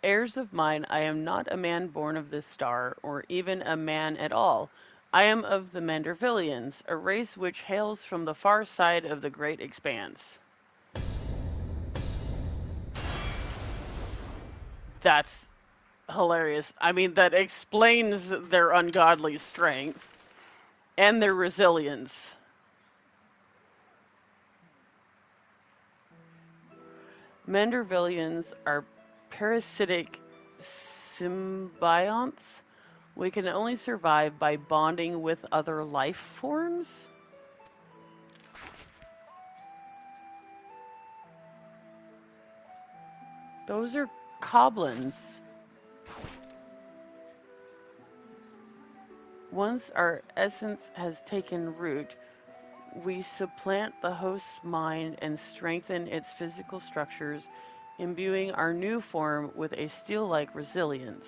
Heirs of mine, I am not a man born of this star, or even a man at all. I am of the Mandervillians, a race which hails from the far side of the great expanse. That's hilarious. I mean, that explains their ungodly strength and their resilience. Mandervillians are parasitic symbionts. We can only survive by bonding with other life forms. Those are goblins. Once our essence has taken root, we supplant the host's mind and strengthen its physical structures, imbuing our new form with a steel-like resilience.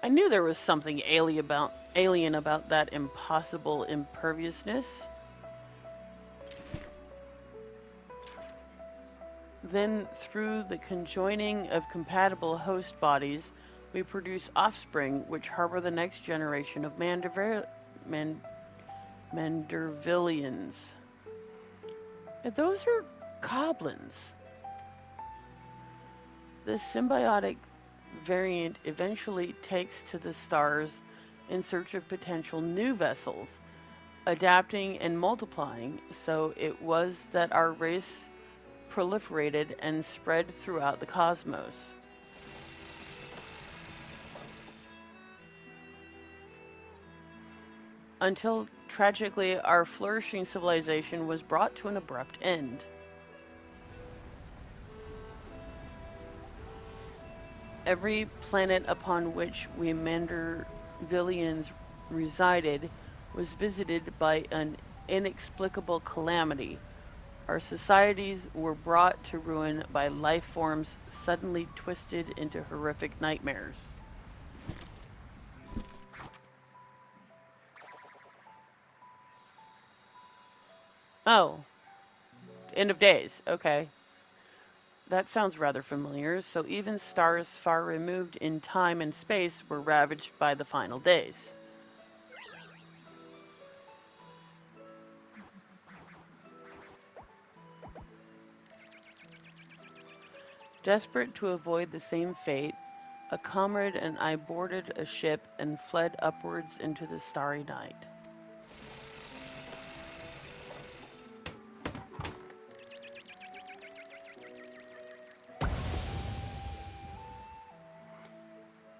I knew there was something alien about that impossible imperviousness. Then, through the conjoining of compatible host bodies, we produce offspring which harbor the next generation of Mandervillians. Those are goblins. The symbiotic variant eventually takes to the stars in search of potential new vessels, adapting and multiplying. So it was that our race proliferated and spread throughout the cosmos. Until, tragically, our flourishing civilization was brought to an abrupt end. Every planet upon which we Mandervillians resided was visited by an inexplicable calamity. Our societies were brought to ruin by life forms suddenly twisted into horrific nightmares. Oh, end of days. Okay. That sounds rather familiar. So even stars far removed in time and space were ravaged by the final days. Desperate to avoid the same fate, a comrade and I boarded a ship and fled upwards into the starry night.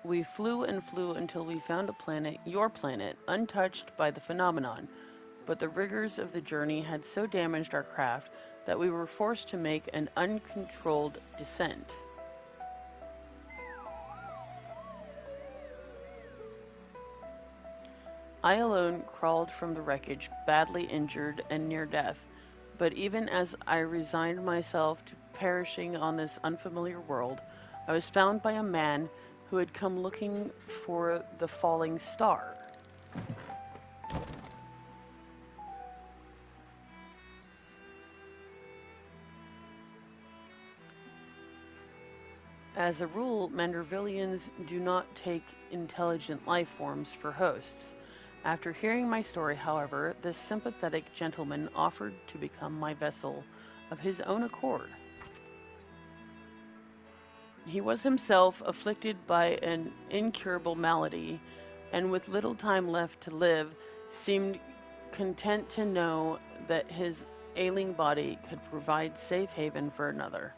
We flew and flew until we found a planet, your planet, untouched by the phenomenon, but the rigors of the journey had so damaged our craft that we were forced to make an uncontrolled descent. I alone crawled from the wreckage, badly injured and near death, but even as I resigned myself to perishing on this unfamiliar world, I was found by a man who had come looking for the falling star. As a rule, Mandervillians do not take intelligent life forms for hosts. After hearing my story, however, this sympathetic gentleman offered to become my vessel of his own accord. He was himself afflicted by an incurable malady, and with little time left to live, seemed content to know that his ailing body could provide safe haven for another.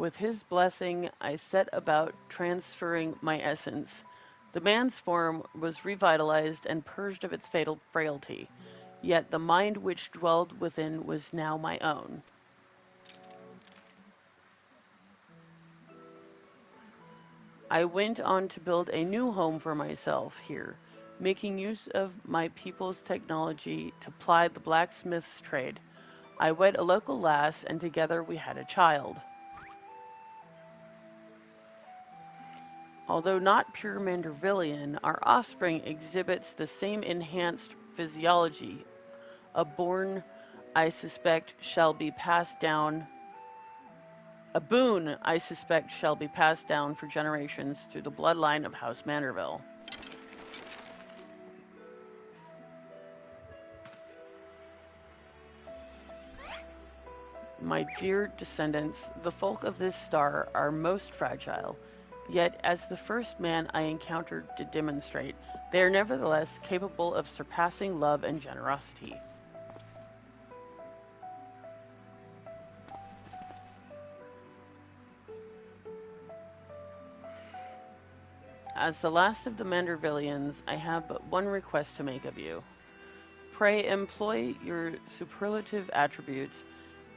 With his blessing, I set about transferring my essence. The man's form was revitalized and purged of its fatal frailty, yet the mind which dwelled within was now my own. I went on to build a new home for myself here, making use of my people's technology to ply the blacksmith's trade. I wed a local lass, and together we had a child. Although not pure Mandervillian, our offspring exhibits the same enhanced physiology. A born, I suspect, shall be passed down. A boon, I suspect, shall be passed down for generations through the bloodline of House Manderville. My dear descendants, the folk of this star are most fragile, yet as the first man I encountered to demonstrate, they are nevertheless capable of surpassing love and generosity. As the last of the Mandervillians, I have but one request to make of you. Pray employ your superlative attributes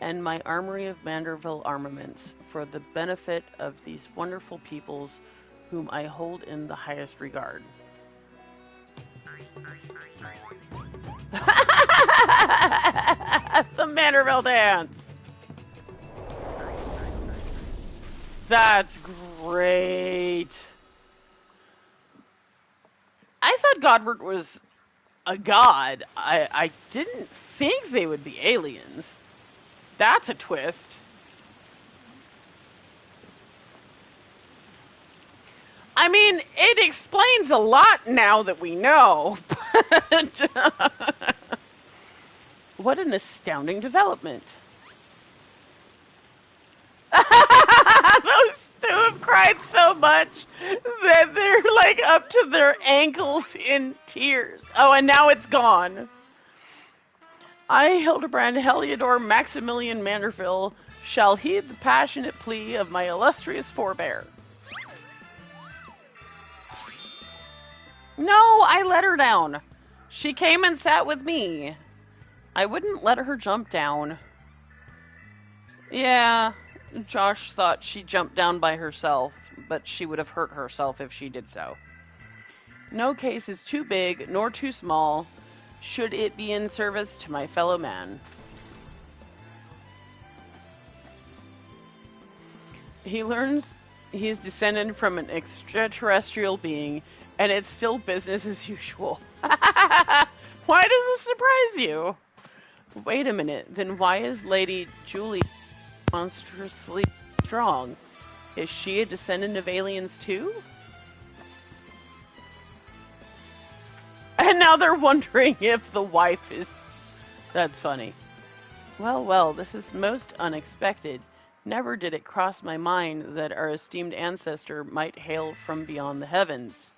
and my armory of Manderville armaments for the benefit of these wonderful peoples whom I hold in the highest regard. The Manderville dance! That's great. I thought Godbert was a god. I didn't think they would be aliens. That's a twist. I mean, it explains a lot now that we know. What an astounding development. Those two have cried so much that they're like up to their ankles in tears. Oh, and now it's gone. I, Hildebrand Heliodor Maximilian Manderville, shall heed the passionate plea of my illustrious forebear. No, I let her down. She came and sat with me. I wouldn't let her jump down. Yeah, Josh thought she jumped down by herself, but she would have hurt herself if she did so. No case is too big nor too small, should it be in service to my fellow man. He learns he is descended from an extraterrestrial being, and it's still business as usual. Why does this surprise you? Wait a minute, then why is Lady Julie monstrously strong? Is she a descendant of aliens too? And now they're wondering if the wife is... That's funny. Well, well, this is most unexpected. Never did it cross my mind that our esteemed ancestor might hail from beyond the heavens.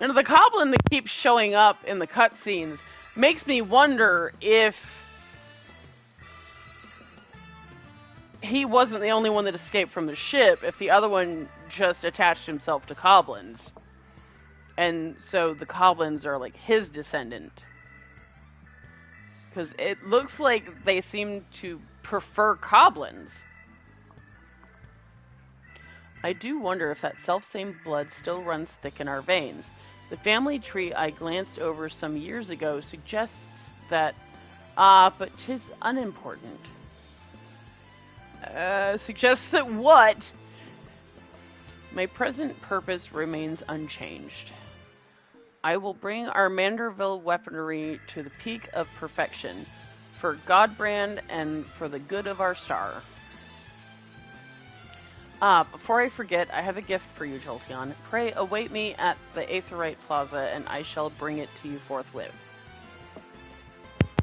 And the goblin that keeps showing up in the cutscenes makes me wonder if he wasn't the only one that escaped from the ship, if the other one just attached himself to goblins. And so the goblins are like his descendant. Because it looks like they seem to prefer goblins. I do wonder if that self-same blood still runs thick in our veins. The family tree I glanced over some years ago suggests that... but 'tis unimportant. Suggests that what? My present purpose remains unchanged. I will bring our Manderville weaponry to the peak of perfection, for Godbrand and for the good of our star. Before I forget, I have a gift for you, Jolteon. Pray await me at the Aetherite Plaza, and I shall bring it to you forthwith.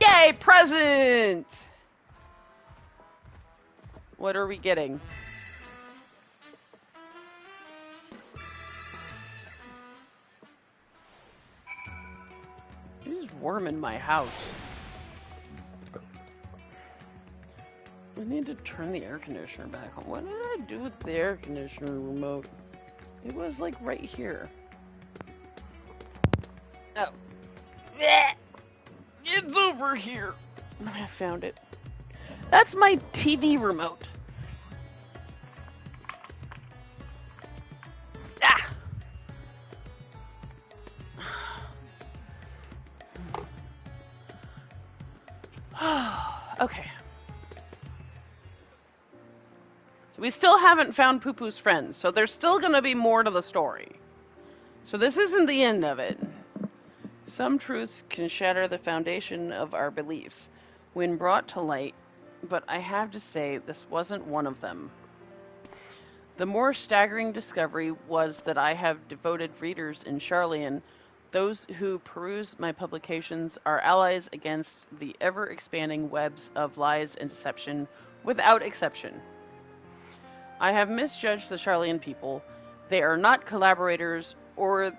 Yay, present! What are we getting? There's a worm in my house. I need to turn the air conditioner back on. What did I do with the air conditioner remote? It was like right here. Oh. It's over here. I found it. That's my TV remote. Ah! Okay. So we still haven't found Poo-Poo's friends, so there's still gonna be more to the story. So this isn't the end of it. Some truths can shatter the foundation of our beliefs when brought to light, but I have to say this wasn't one of them. The more staggering discovery was that I have devoted readers in Charlian. Those who peruse my publications are allies against the ever-expanding webs of lies and deception, without exception. I have misjudged the Charlian people. They are not collaborators or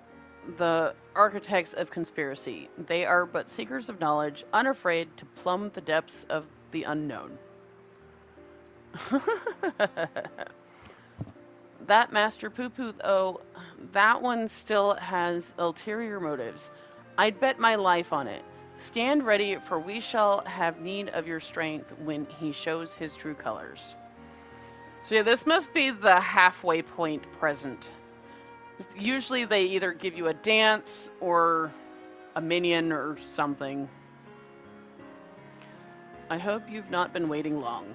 the architects of conspiracy. They are but seekers of knowledge, unafraid to plumb the depths of the unknown. That Master Poo-Poo, though, that one still has ulterior motives. I'd bet my life on it. Stand ready, for we shall have need of your strength when he shows his true colors. So yeah, this must be the halfway point present. Usually they either give you a dance or a minion or something. I hope you've not been waiting long.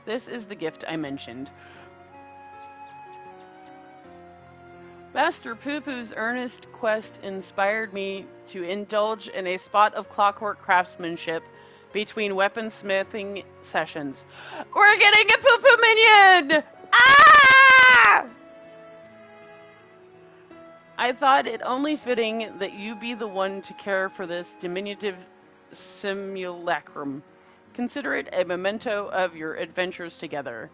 This is the gift I mentioned. Master Poo-Poo's earnest quest inspired me to indulge in a spot of clockwork craftsmanship between weaponsmithing sessions. We're getting a Poo-Poo minion! Ah! I thought it only fitting that you be the one to care for this diminutive simulacrum. Consider it a memento of your adventures together.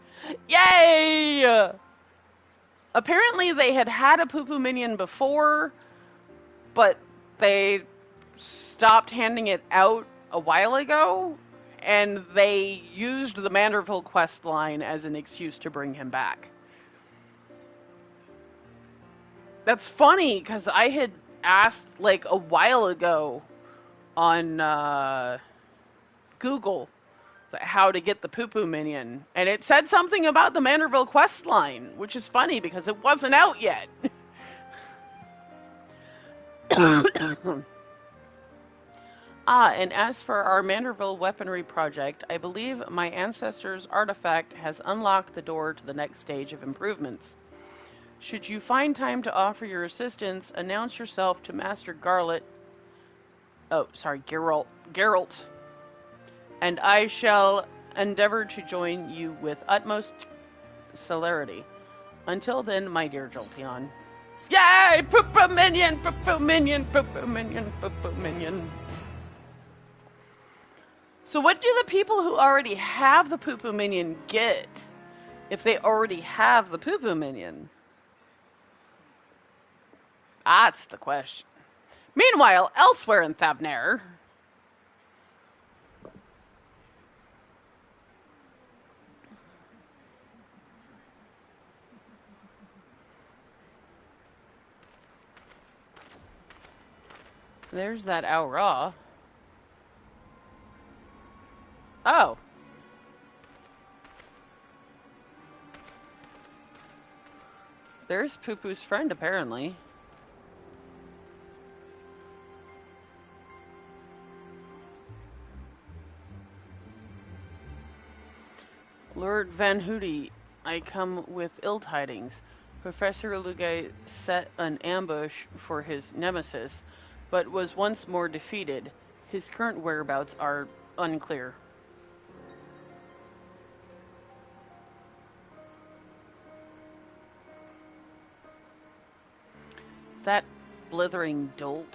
Yay! Apparently they had a Poo-Poo minion before, but they stopped handing it out a while ago, and they used the Manderville quest line as an excuse to bring him back. That's funny, because I had asked, like, a while ago on Google how to get the Poo-Poo minion, and it said something about the Manderville quest line, which is funny because it wasn't out yet. And as for our Manderville weaponry project, I believe my ancestor's artifact has unlocked the door to the next stage of improvements. Should you find time to offer your assistance, announce yourself to Master Geralt, and I shall endeavor to join you with utmost celerity. Until then, my dear Jolteon. Yay! Poo-Poo minion! Poo-Poo minion! Poo-Poo minion! Poo-Poo minion! So what do the people who already have the Poo-Poo minion get if they already have the Poo-Poo minion? That's the question. Meanwhile, elsewhere in Thavnair, there's that Aura. Oh. There's Poo-Poo's friend, apparently. Lord Van Hoody, I come with ill tidings. Professor Lugay set an ambush for his nemesis, but was once more defeated. His current whereabouts are unclear. That blithering dolt.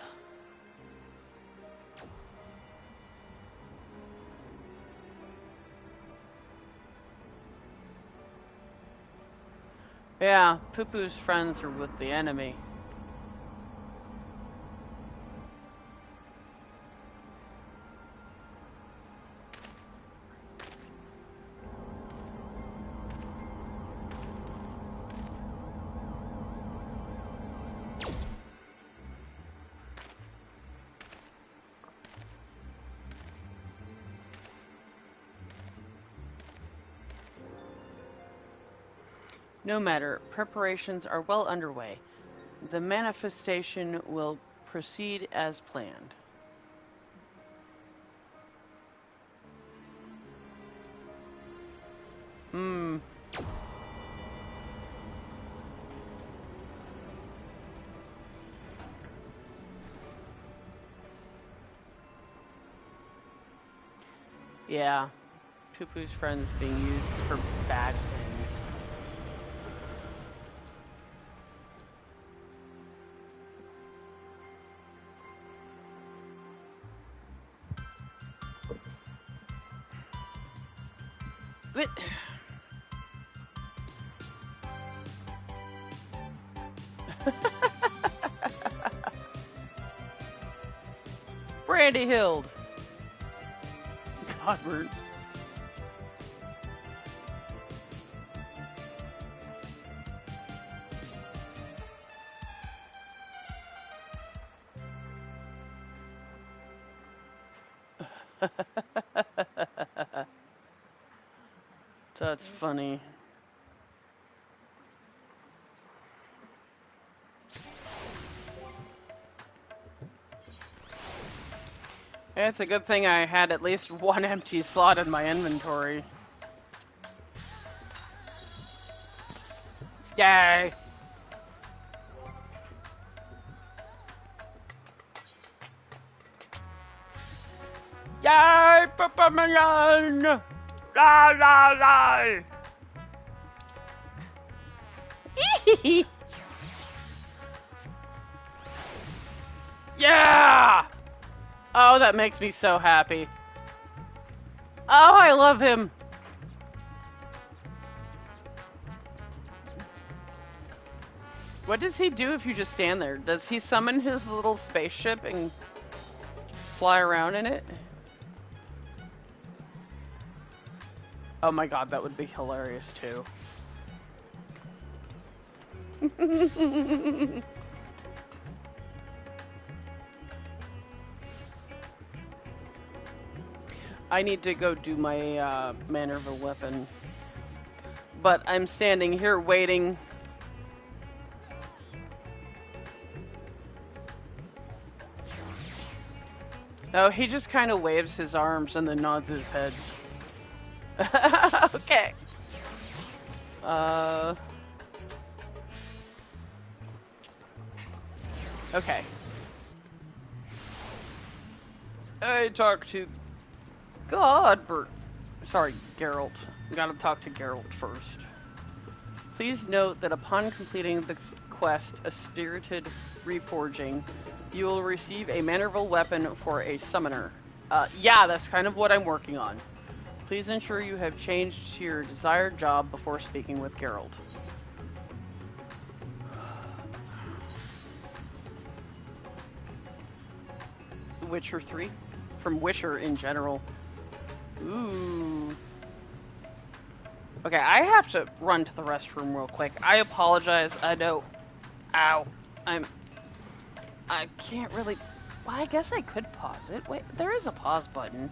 Yeah, Poo-Poo's friends are with the enemy. No matter, preparations are well underway. The manifestation will proceed as planned. Hmm. Yeah. Poo-Poo's friends being used for bad things. But Brandy Hild. Godward. That's funny. It's a good thing I had at least one empty slot in my inventory. Yay! Yay, Papa Melon! La la la! Yeah! Oh, that makes me so happy. Oh, I love him. What does he do if you just stand there? Does he summon his little spaceship and fly around in it? Oh my god, that would be hilarious too. I need to go do my manner of a weapon. But I'm standing here waiting. Oh, he just kind of waves his arms and then nods his head. Okay. Okay. I talked to Godbert. Sorry, Geralt. Gotta talk to Geralt first. Please note that upon completing the quest, A Spirited Reforging, you will receive a mannerable weapon for a summoner. Yeah, that's kind of what I'm working on. Please ensure you have changed to your desired job before speaking with Geralt. Witcher 3? From Witcher in general. Ooh. Okay, I have to run to the restroom real quick. I apologize. I know. Ow. I can't really... Well, I guess I could pause it. Wait, there is a pause button.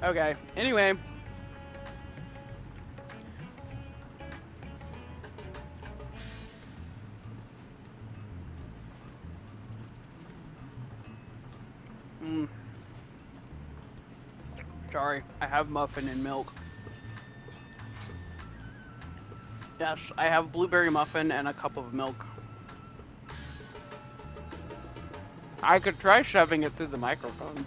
Okay, anyway. Sorry, I have muffin and milk. Yes, I have blueberry muffin and a cup of milk. I could try shoving it through the microphone.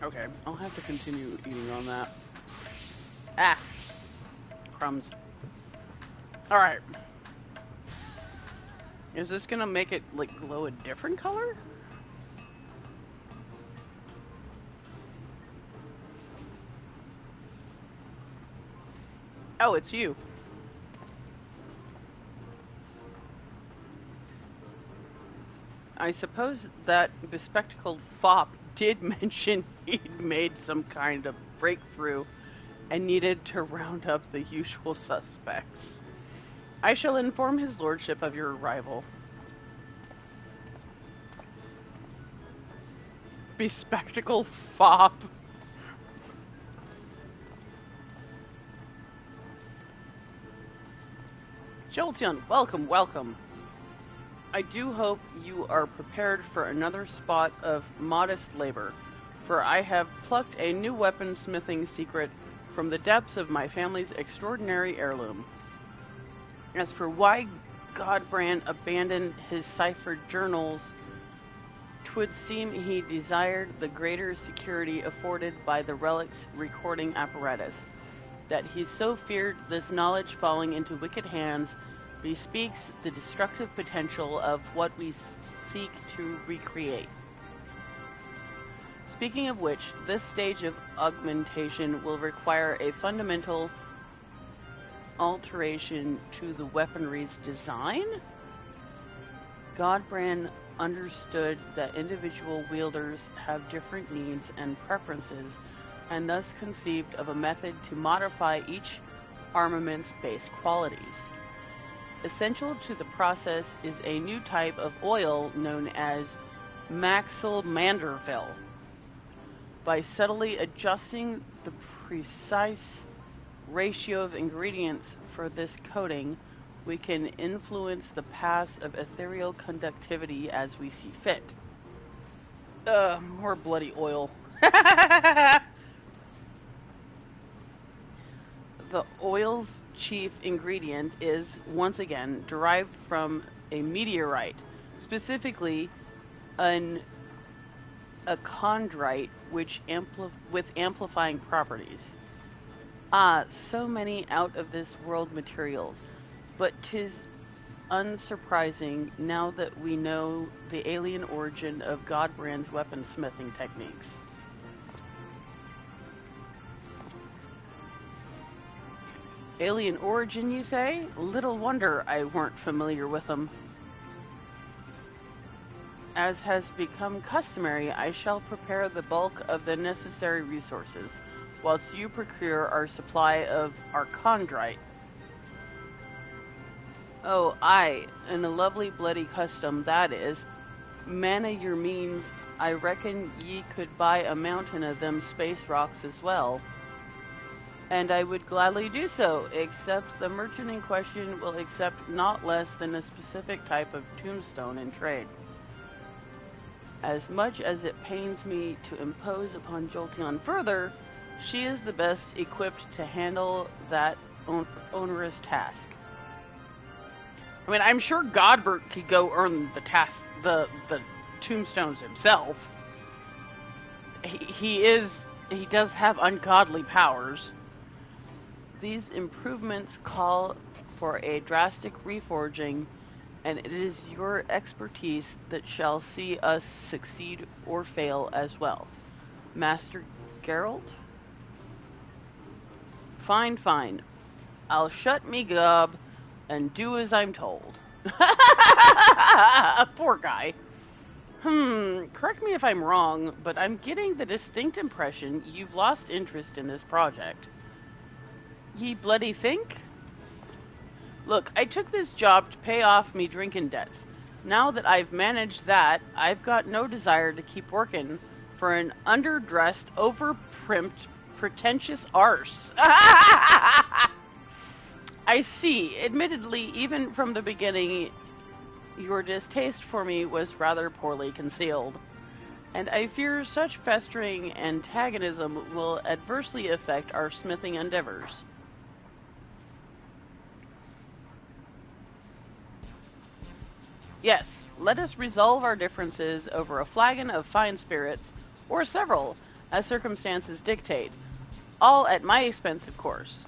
Okay, I'll have to continue eating on that. Ah! Crumbs. Alright. Is this gonna make it, like, glow a different color? Oh, it's you. I suppose that bespectacled fop did mention he'd made some kind of breakthrough and needed to round up the usual suspects. I shall inform his lordship of your arrival. Bespectacled fop. Jolty, welcome, welcome. I do hope you are prepared for another spot of modest labor, for I have plucked a new weaponsmithing secret from the depths of my family's extraordinary heirloom. As for why Godbrand abandoned his ciphered journals, 'twould seem he desired the greater security afforded by the relic's recording apparatus. That he so feared this knowledge falling into wicked hands bespeaks the destructive potential of what we seek to recreate. Speaking of which, this stage of augmentation will require a fundamental alteration to the weaponry's design? Godbrand understood that individual wielders have different needs and preferences, and thus conceived of a method to modify each armament's base qualities. Essential to the process is a new type of oil known as Maxil Manderville. By subtly adjusting the precise ratio of ingredients for this coating, we can influence the paths of ethereal conductivity as we see fit. More bloody oil. The oil's chief ingredient is, once again, derived from a meteorite, specifically a chondrite, with amplifying properties. Ah, so many out-of-this-world materials, but 'tis unsurprising now that we know the alien origin of Godbrand's weaponsmithing techniques. Alien origin, you say? Little wonder I weren't familiar with them. As has become customary, I shall prepare the bulk of the necessary resources, whilst you procure our supply of our chondrite. Oh, aye, and a lovely bloody custom that is. Manna your means, I reckon ye could buy a mountain of them space rocks as well. And I would gladly do so, except the merchant in question will accept not less than a specific type of tombstone in trade. As much as it pains me to impose upon Jolty further, she is the best equipped to handle that onerous task. I mean, I'm sure Godbert could go earn the tombstones himself. He does have ungodly powers. These improvements call for a drastic reforging, and it is your expertise that shall see us succeed or fail as well. Master Geralt? Fine, fine. I'll shut me gob and do as I'm told. Poor guy. Correct me if I'm wrong, but I'm getting the distinct impression you've lost interest in this project. Ye bloody think? Look, I took this job to pay off me drinking debts. Now that I've managed that, I've got no desire to keep working for an underdressed, overprimped, pretentious arse. I see. Admittedly, even from the beginning, your distaste for me was rather poorly concealed, and I fear such festering antagonism will adversely affect our smithing endeavors. Yes, let us resolve our differences over a flagon of fine spirits, or several, as circumstances dictate. All at my expense, of course.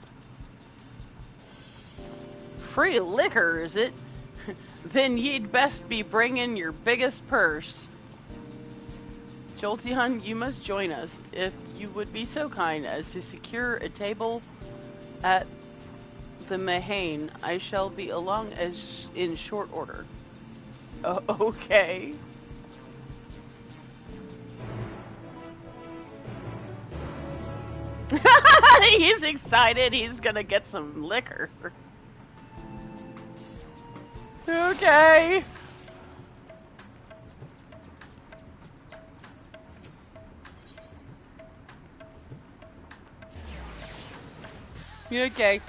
Free liquor, is it? Then ye'd best be bringing your biggest purse. Jolty hun, you must join us, if you would be so kind as to secure a table at the Mahane. I shall be along as in short order. Okay. He's excited. He's gonna get some liquor. Okay. Okay.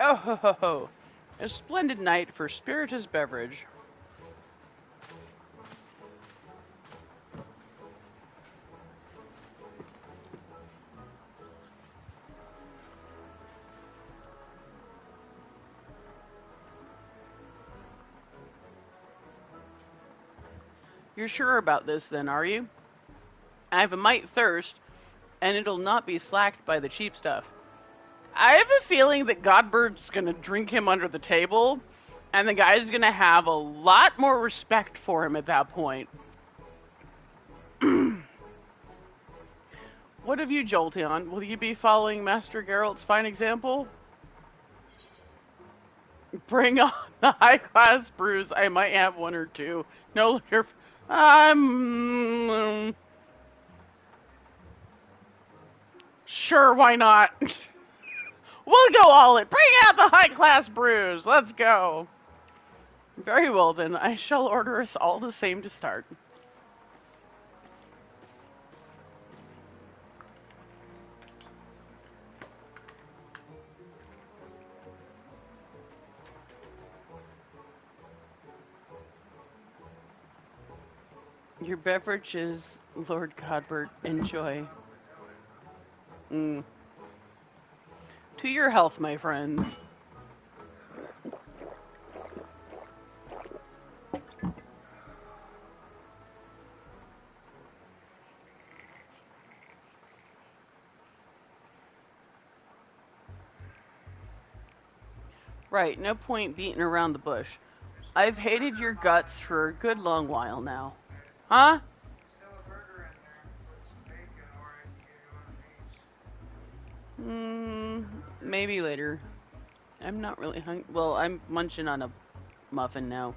Oh ho ho ho. A splendid night for spirituous beverage. You're sure about this then, are you? I have a mite thirst, and it'll not be slacked by the cheap stuff. I have a feeling that Godbird's gonna drink him under the table, and the guy's gonna have a lot more respect for him at that point. What have you, Jolteon? Will you be following Master Geralt's fine example? Bring on the high-class brews. I might have one or two. No liquor. Sure, why not? We'll go all in. Bring out the high-class brews. Let's go. Very well, then. I shall order us all the same to start. Your beverages, Lord Godbert. Enjoy. To your health, my friends. Right, no point beating around the bush. I've hated your guts for a good long while now. Huh? Maybe later. I'm not really hungry. Well, I'm munching on a muffin now.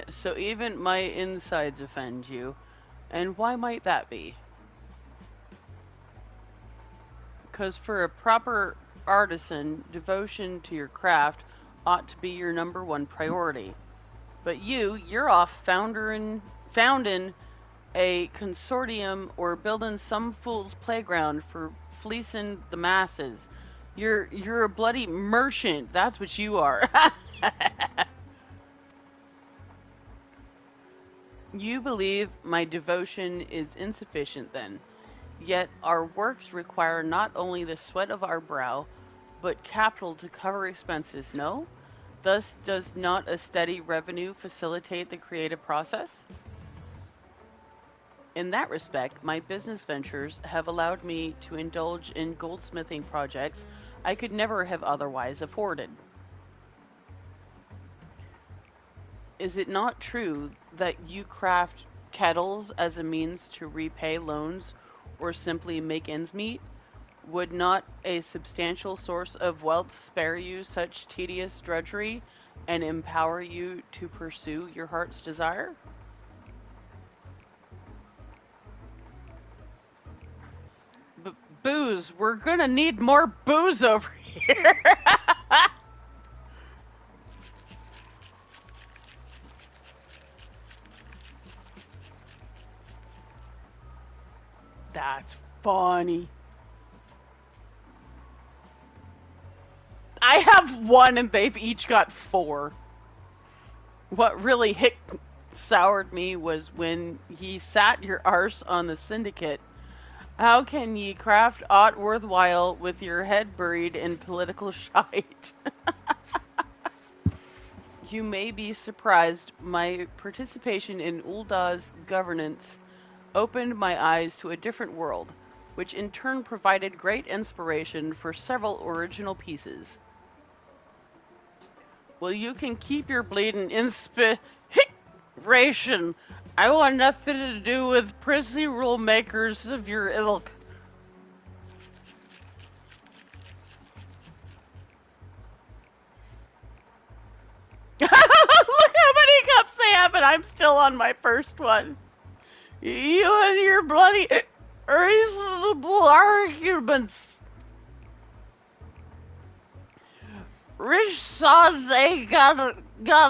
So even my insides offend you. And why might that be? Because for a proper artisan, devotion to your craft ought to be your #1 priority. But you're off founding a consortium or building some fool's playground for fleecing the masses. You're a bloody merchant. That's what you are. You believe my devotion is insufficient then. Yet our works require not only the sweat of our brow, but capital to cover expenses, no? Thus, does not a steady revenue facilitate the creative process? In that respect, my business ventures have allowed me to indulge in goldsmithing projects I could never have otherwise afforded. Is it not true that you craft kettles as a means to repay loans or simply make ends meet? Would not a substantial source of wealth spare you such tedious drudgery and empower you to pursue your heart's desire? Booze. We're gonna need more booze over here. That's funny. I have one and they've each got four. What really soured me was when he sat your arse on the syndicate. How can ye craft aught worthwhile with your head buried in political shite? You may be surprised. My participation in Uldah's governance opened my eyes to a different world, which in turn provided great inspiration for several original pieces. Well, you can keep your bleeding inspiration. I want nothing to do with prissy rule makers of your ilk. Look how many cups they have, and I'm still on my first one. You and your bloody reasonable arguments. Rich sods ain't got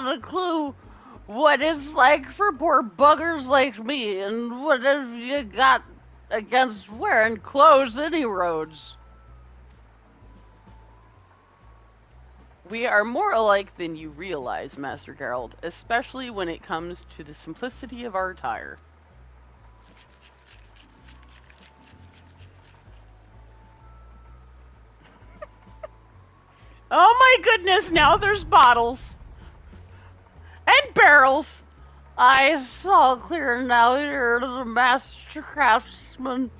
a clue what it's like for poor buggers like me, and what have you got against wearing clothes any roads? We are more alike than you realize, Master Geralt, especially when it comes to the simplicity of our attire. Oh my goodness, now there's bottles. And barrels. I saw clear now, you're the master craftsman.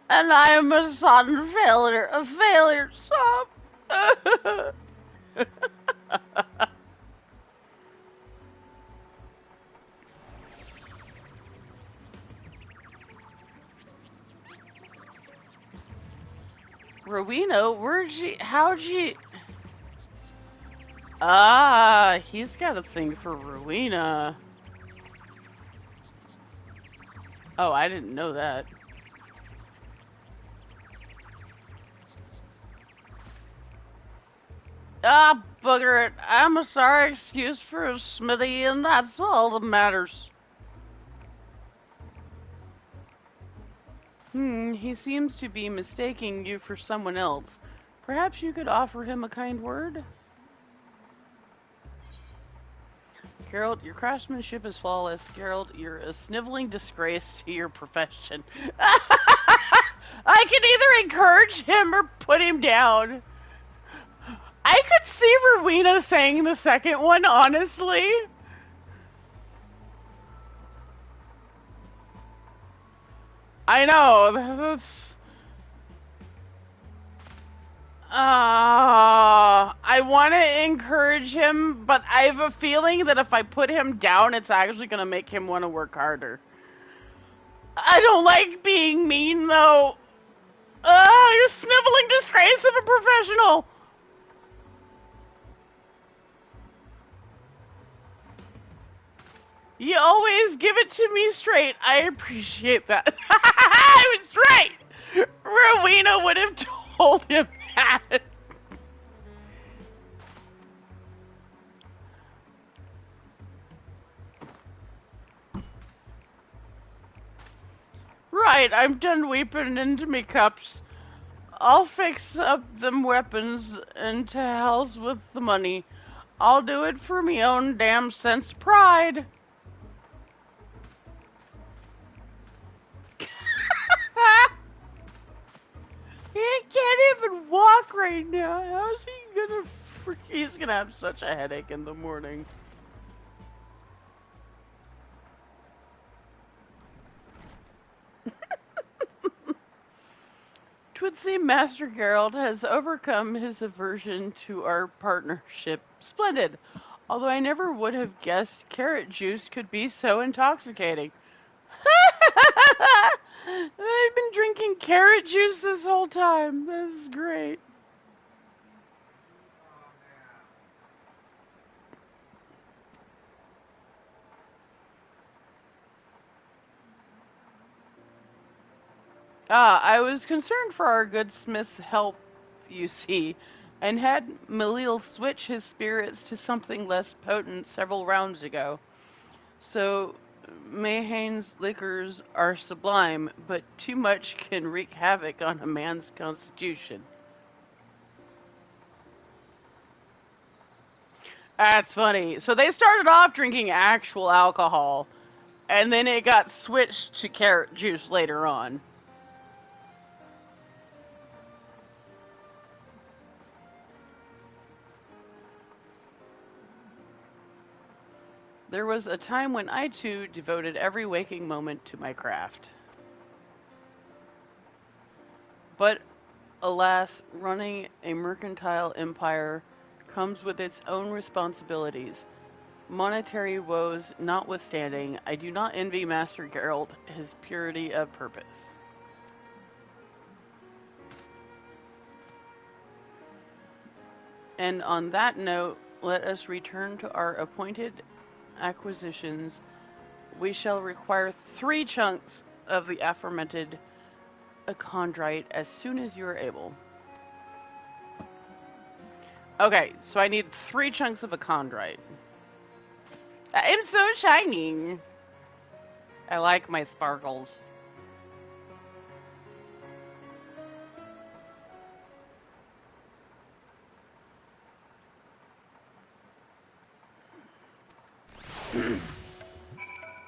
And I am a sodden failure, son. Rowena, how'd she... Ah, he's got a thing for Rowena. Oh, I didn't know that. Ah, bugger it. I'm a sorry excuse for a smithy, and that's all that matters. He seems to be mistaking you for someone else. Perhaps you could offer him a kind word? Geralt, your craftsmanship is flawless. Geralt, you're a sniveling disgrace to your profession. I can either encourage him or put him down. I could see Rowena saying the second one, honestly. I know. I want to encourage him, but I have a feeling that if I put him down, it's actually going to make him want to work harder. I don't like being mean, though. You're a sniveling disgrace of a professional. You always give it to me straight. I appreciate that. I was right. Rowena would have told him that. Right, I'm done weeping into me cups. I'll fix up them weapons and to hell's with the money. I'll do it for me own damn sense pride. He can't even walk right now. How's he gonna? He's gonna have such a headache in the morning. Twould seem Master Geralt has overcome his aversion to our partnership. Splendid. Although I never would have guessed carrot juice could be so intoxicating. I've been drinking carrot juice this whole time. That is great. I was concerned for our good smith's health, you see, and had Malil switch his spirits to something less potent several rounds ago. So, Mayhane's liquors are sublime, but too much can wreak havoc on a man's constitution. That's funny. So they started off drinking actual alcohol, and then it got switched to carrot juice later on. There was a time when I too devoted every waking moment to my craft. But alas, running a mercantile empire comes with its own responsibilities. Monetary woes notwithstanding, I do not envy Master Geralt his purity of purpose. And on that note, let us return to our appointed acquisitions. We shall require 3 chunks of the aforementioned chondrite as soon as you are able. Okay, so I need 3 chunks of a chondrite. I'm so shining. I like my sparkles.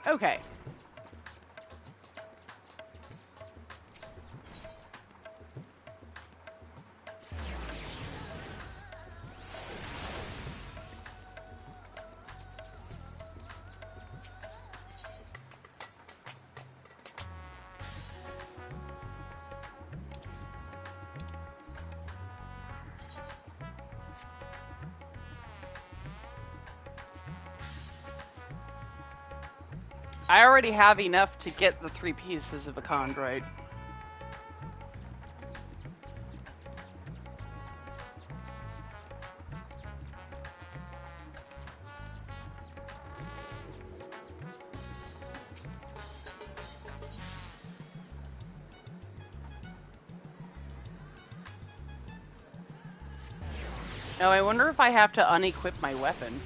Okay. I already have enough to get the 3 pieces of a chondrite. Now, I wonder if I have to unequip my weapon.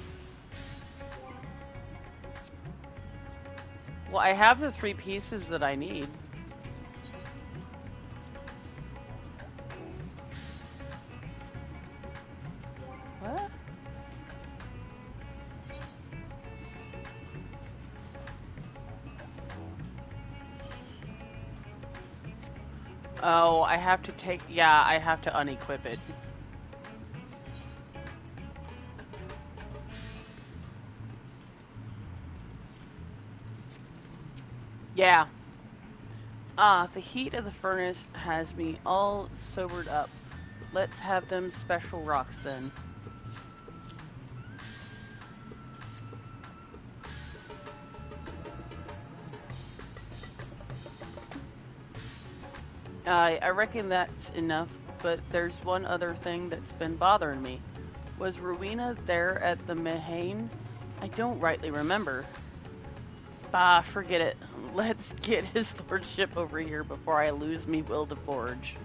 Well, I have the 3 pieces that I need. What? Oh, I have to take... Yeah, I have to unequip it. Yeah. The heat of the furnace has me all sobered up. Let's have them special rocks then. I reckon that's enough, but there's one other thing that's been bothering me. Was Rowena there at the Mayhane? I don't rightly remember. Bah, forget it. Let's get his lordship over here before I lose me will to forge.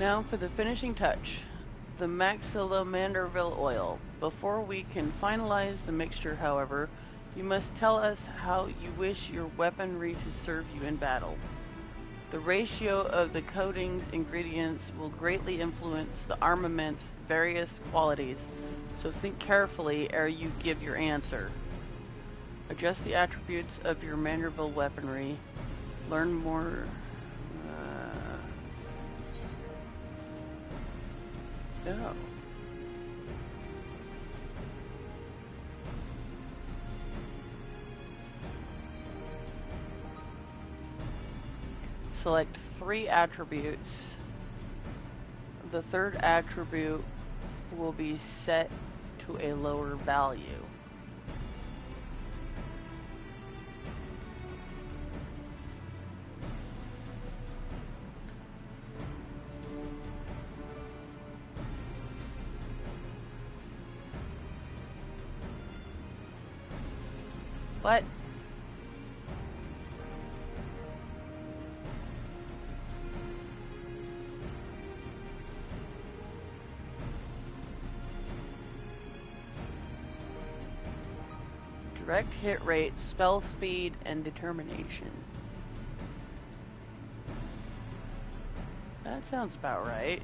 Now for the finishing touch. The Maxillamanderville oil. Before we can finalize the mixture, however, you must tell us how you wish your weaponry to serve you in battle. The ratio of the coating's ingredients will greatly influence the armament's various qualities, So think carefully ere you give your answer. Adjust the attributes of your Manderville weaponry. Learn more. Oh. Select 3 attributes. The third attribute will be set to a lower value. What? Direct hit rate, spell speed, and determination. That sounds about right.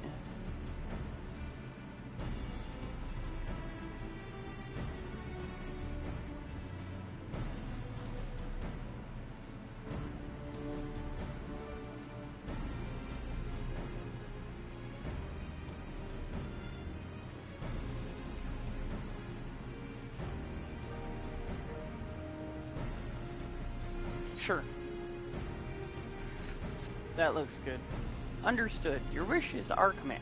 Sure. That looks good. Understood. Your wish is our command.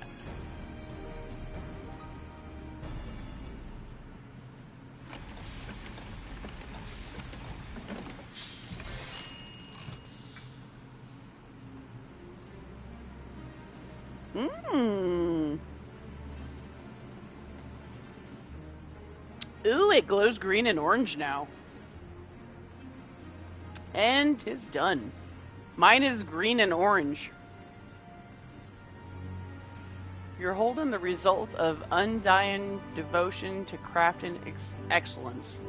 Mmm. Ooh, it glows green and orange now. And 'tis done. Mine is green and orange. You're holding the result of undying devotion to craft and excellence.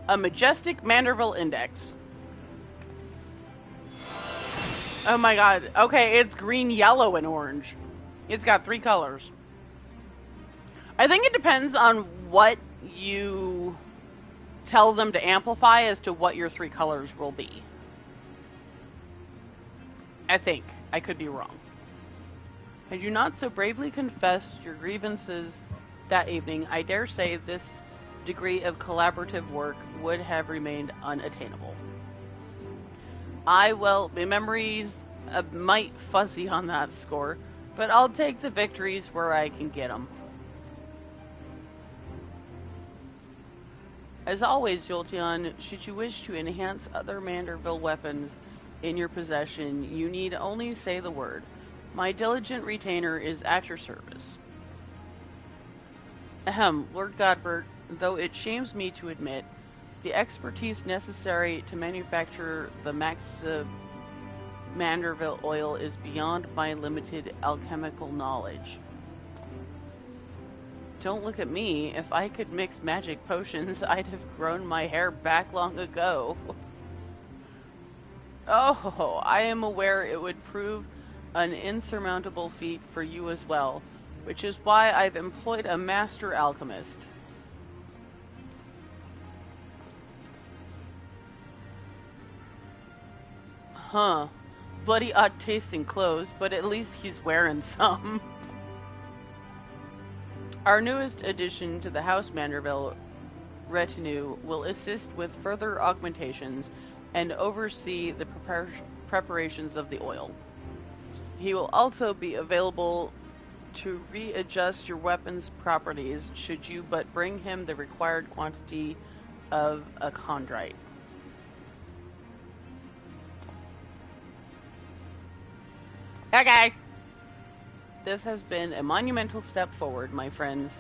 A majestic Manderville index. Oh my god. Okay, it's green, yellow, and orange. It's got 3 colors. I think it depends on what you tell them to amplify as to what your 3 colors will be. I think. I could be wrong. Had you not so bravely confessed your grievances that evening, I dare say this degree of collaborative work would have remained unattainable. Well, my memory's a mite fuzzy on that score, but I'll take the victories where I can get them. As always, Jolty, should you wish to enhance other Manderville weapons in your possession, you need only say the word. My diligent retainer is at your service. Ahem, Lord Godbert, though it shames me to admit, the expertise necessary to manufacture the Manderville oil is beyond my limited alchemical knowledge. Don't look at me. If I could mix magic potions, I'd have grown my hair back long ago. Oh, I am aware it would prove an insurmountable feat for you as well, which is why I've employed a master alchemist. Huh. Bloody odd tasting clothes, but at least he's wearing some. Our newest addition to the House Manderville retinue will assist with further augmentations and oversee the preparations of the oil. He will also be available to readjust your weapon's properties should you but bring him the required quantity of a chondrite. Okay. This has been a monumental step forward, my friends.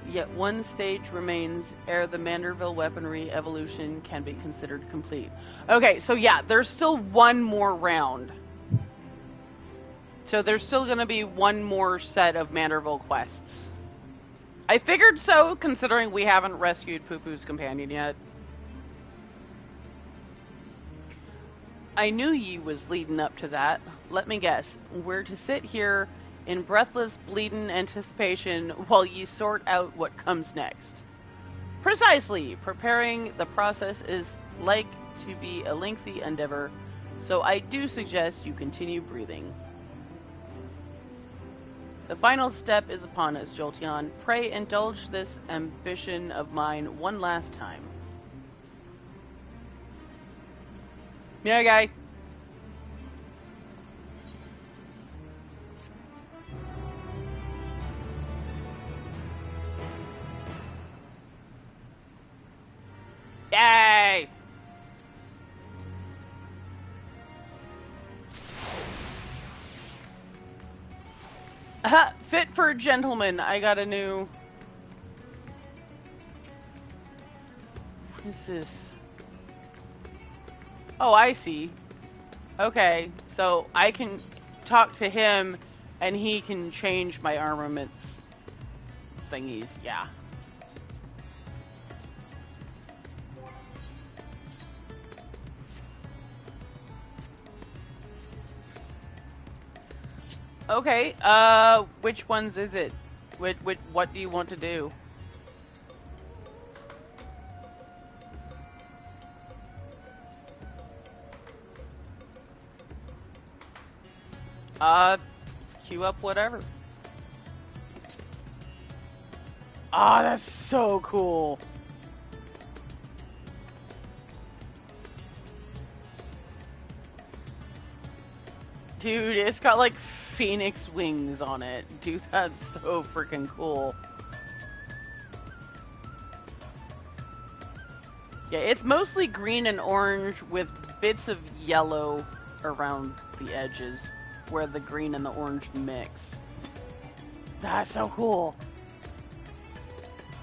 Yet one stage remains ere the Manderville weaponry evolution can be considered complete. Okay, so yeah, there's still one more round. So there's still going to be one more set of Manderville quests. I figured so, considering we haven't rescued Poo-Poo's companion yet. I knew ye was leading up to that. Let me guess. We're to sit here in breathless, bleeding anticipation while ye sort out what comes next. Precisely, preparing the process is like to be a lengthy endeavor, so I do suggest you continue breathing. The final step is upon us, Jolteon. Pray indulge this ambition of mine one last time. Yeah, guy. Yay! Fit for a gentleman. I got a new... What is this? Oh, I see. Okay, so I can talk to him and he can change my armaments thingies. Yeah. Okay, which ones is it? What do you want to do? Queue up whatever. Ah, that's so cool. Dude, it's got like phoenix wings on it. Dude, that's so freaking cool. Yeah, it's mostly green and orange with bits of yellow around the edges where the green and the orange mix. That's so cool.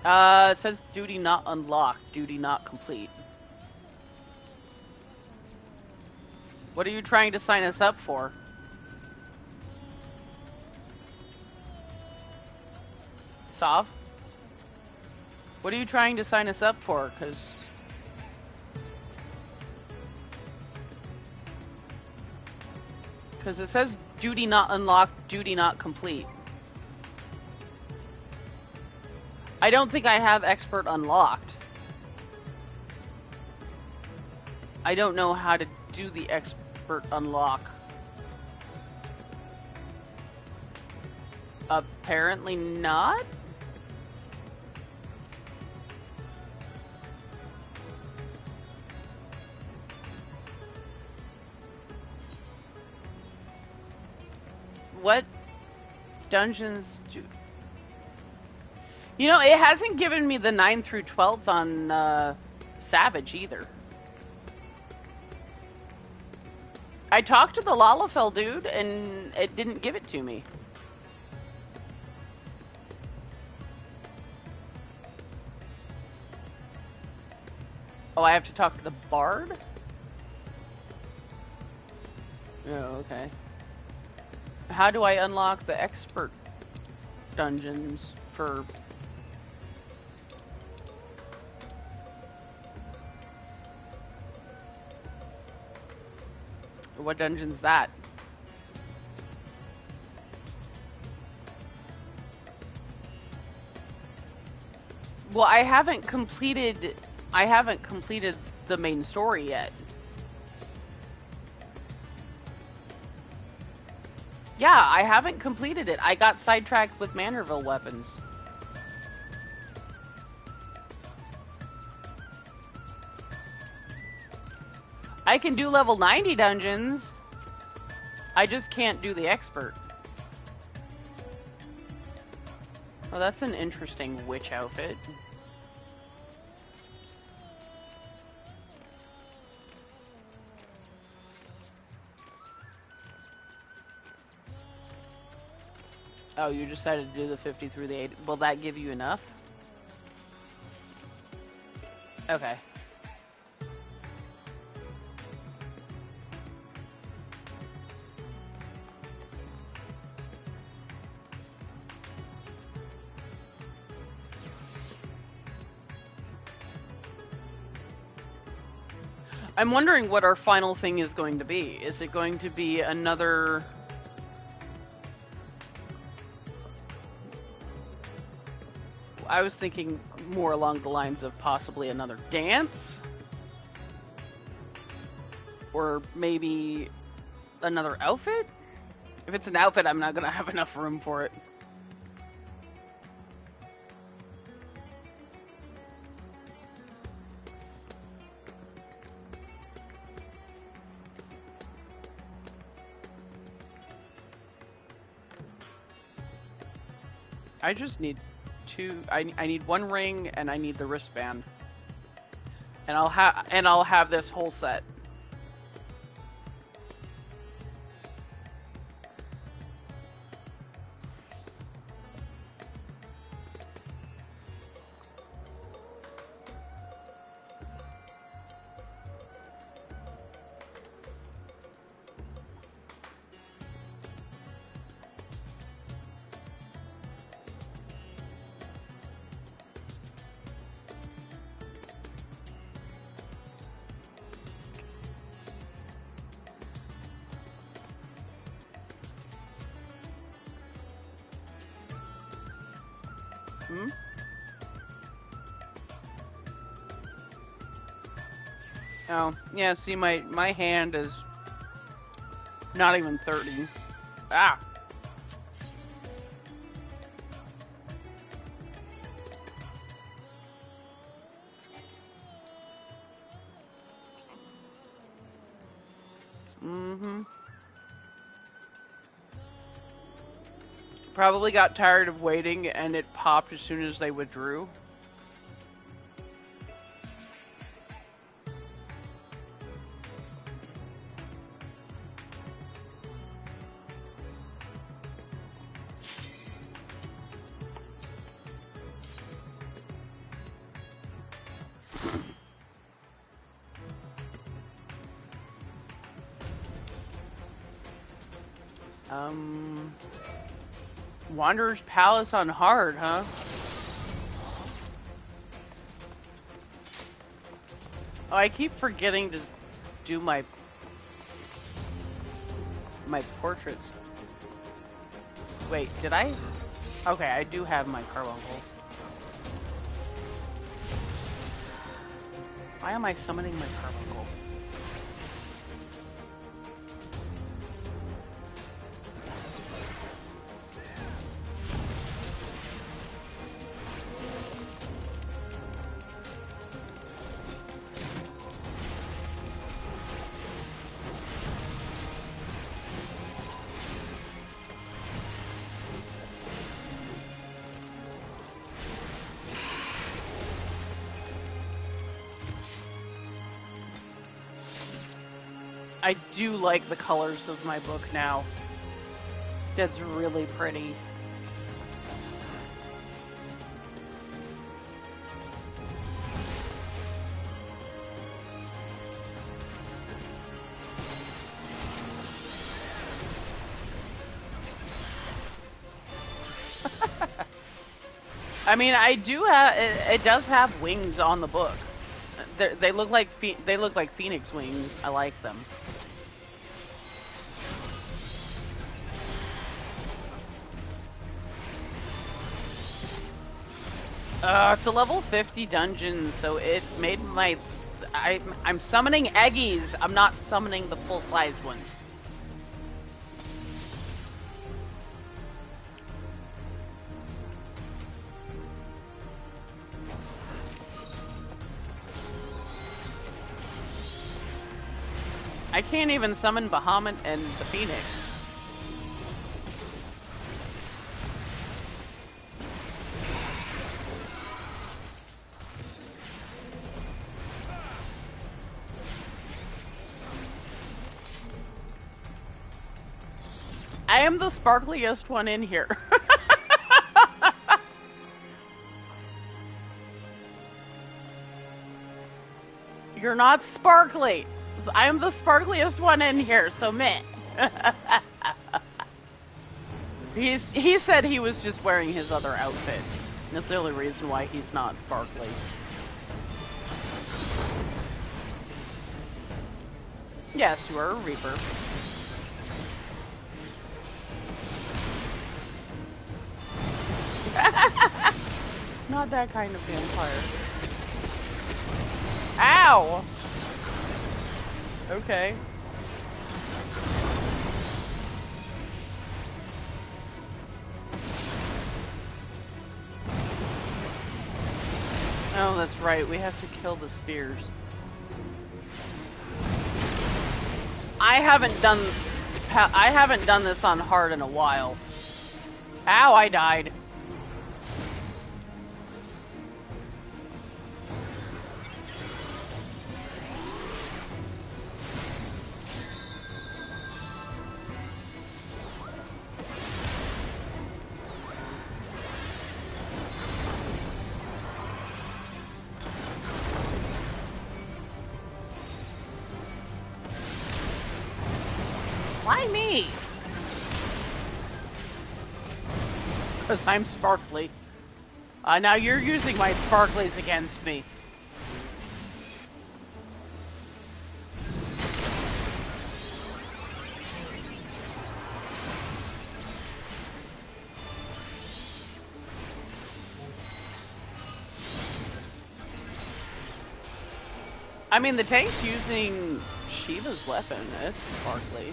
It says duty not unlocked, duty not complete. What are you trying to sign us up for? Sav? What are you trying to sign us up for? Because it says duty not unlocked, duty not complete. I don't think I have expert unlocked. I don't know how to do the expert unlock. Apparently not? What dungeons do... You know, it hasn't given me the 9 through 12th on Savage either. I talked to the Lalafell dude and it didn't give it to me. Oh, I have to talk to the Bard? Oh, okay. How do I unlock the expert dungeons for... What dungeon's that? Well, I haven't completed the main story yet. Yeah, I haven't completed it. I got sidetracked with Manorville weapons. I can do level 90 dungeons. I just can't do the expert. Oh, that's an interesting witch outfit. Oh, you decided to do the 50 through the 80. Will that give you enough? Okay. I'm wondering what our final thing is going to be. Is it going to be another I was thinking more along the lines of possibly another dance. Or maybe another outfit? If it's an outfit, I'm not gonna have enough room for it. I just need two. I need one ring and I need the wristband, and I'll have this whole set. Hmm? Oh, yeah, see, my hand is not even 30. Ah! Mm-hmm. Probably got tired of waiting and it popped as soon as they withdrew. Wanderer's Palace on hard, huh? Oh, I keep forgetting to do my portraits. Wait, did I? Okay, I do have my carbuncle. Why am I summoning my carbuncle? I do like the colors of my book now. That's really pretty. I mean, I do have it does have wings on the book. They look like phoenix wings. I like them. It's a level 50 dungeon, so it made my... I'm summoning Eggies. I'm not summoning the full-size ones. I can't even summon Bahamut and the Phoenix. I am the sparkliest one in here. You're not sparkly. I am the sparkliest one in here, so meh. He said he was just wearing his other outfit. That's the only reason why he's not sparkly. Yes, you are a Reaper. Not that kind of vampire. Ow! Okay. Oh, that's right. We have to kill the spears. I haven't done this on hard in a while. Ow, I died. Why me? Because I'm sparkly. Now you're using my sparklies against me. I mean, the tank's using Shiva's weapon. It's sparkly.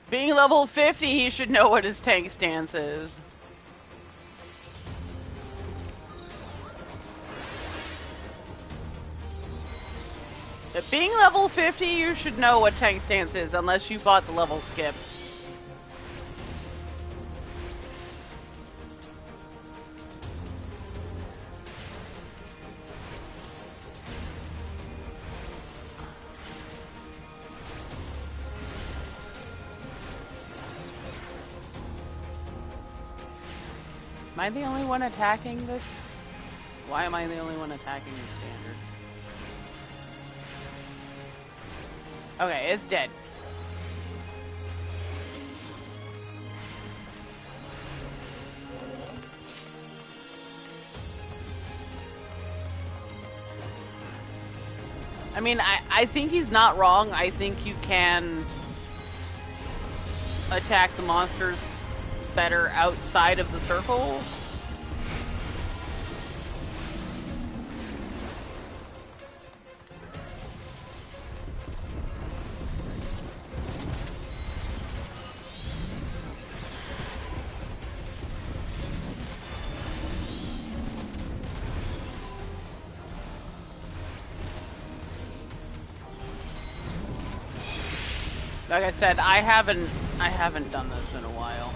Being level 50, he should know what his tank stance is. Being level 50, you should know what tank stance is, unless you bought the level skip. Am I the only one attacking this? Why am I the only one attacking the standard? Okay, it's dead. I mean, I think he's not wrong. I think you can attack the monsters better outside of the circle. Like I said, I haven't done this in a while.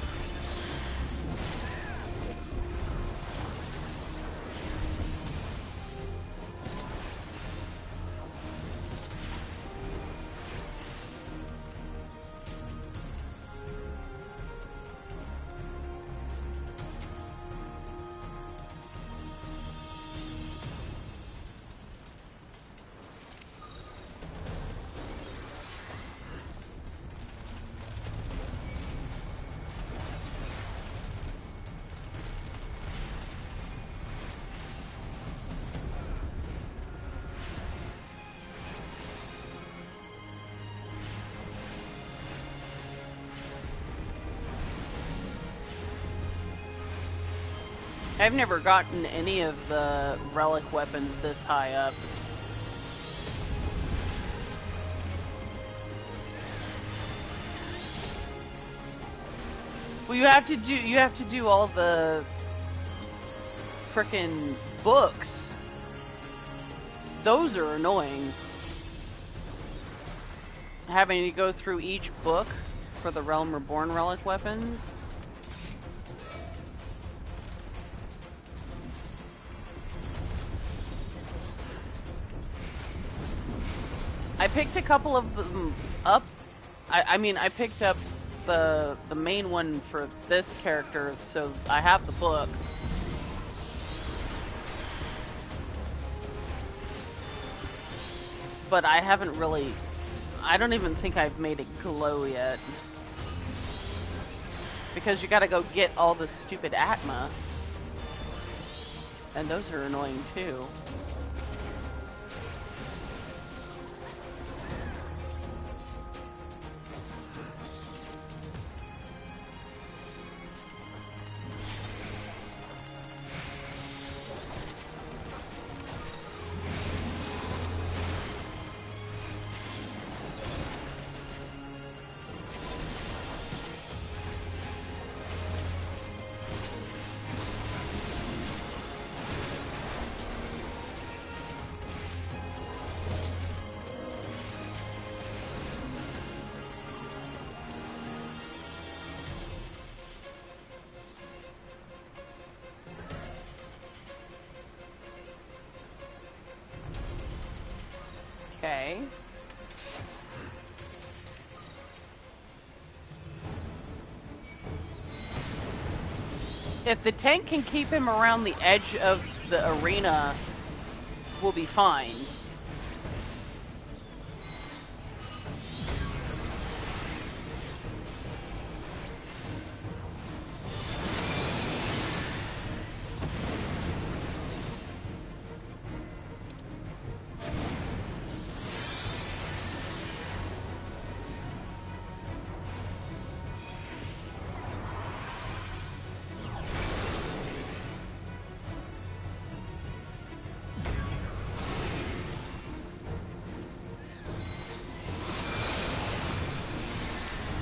I've never gotten any of the relic weapons this high up. Well, you have to do all the frickin' books. Those are annoying. Having to go through each book for the Realm Reborn relic weapons. I picked a couple of them up. I mean, I picked up the main one for this character, so I have the book. But I haven't really... I don't even think I've made it glow yet. Because you gotta go get all the stupid Atma. And those are annoying too. if the tank can keep him around the edge of the arena, we'll be fine.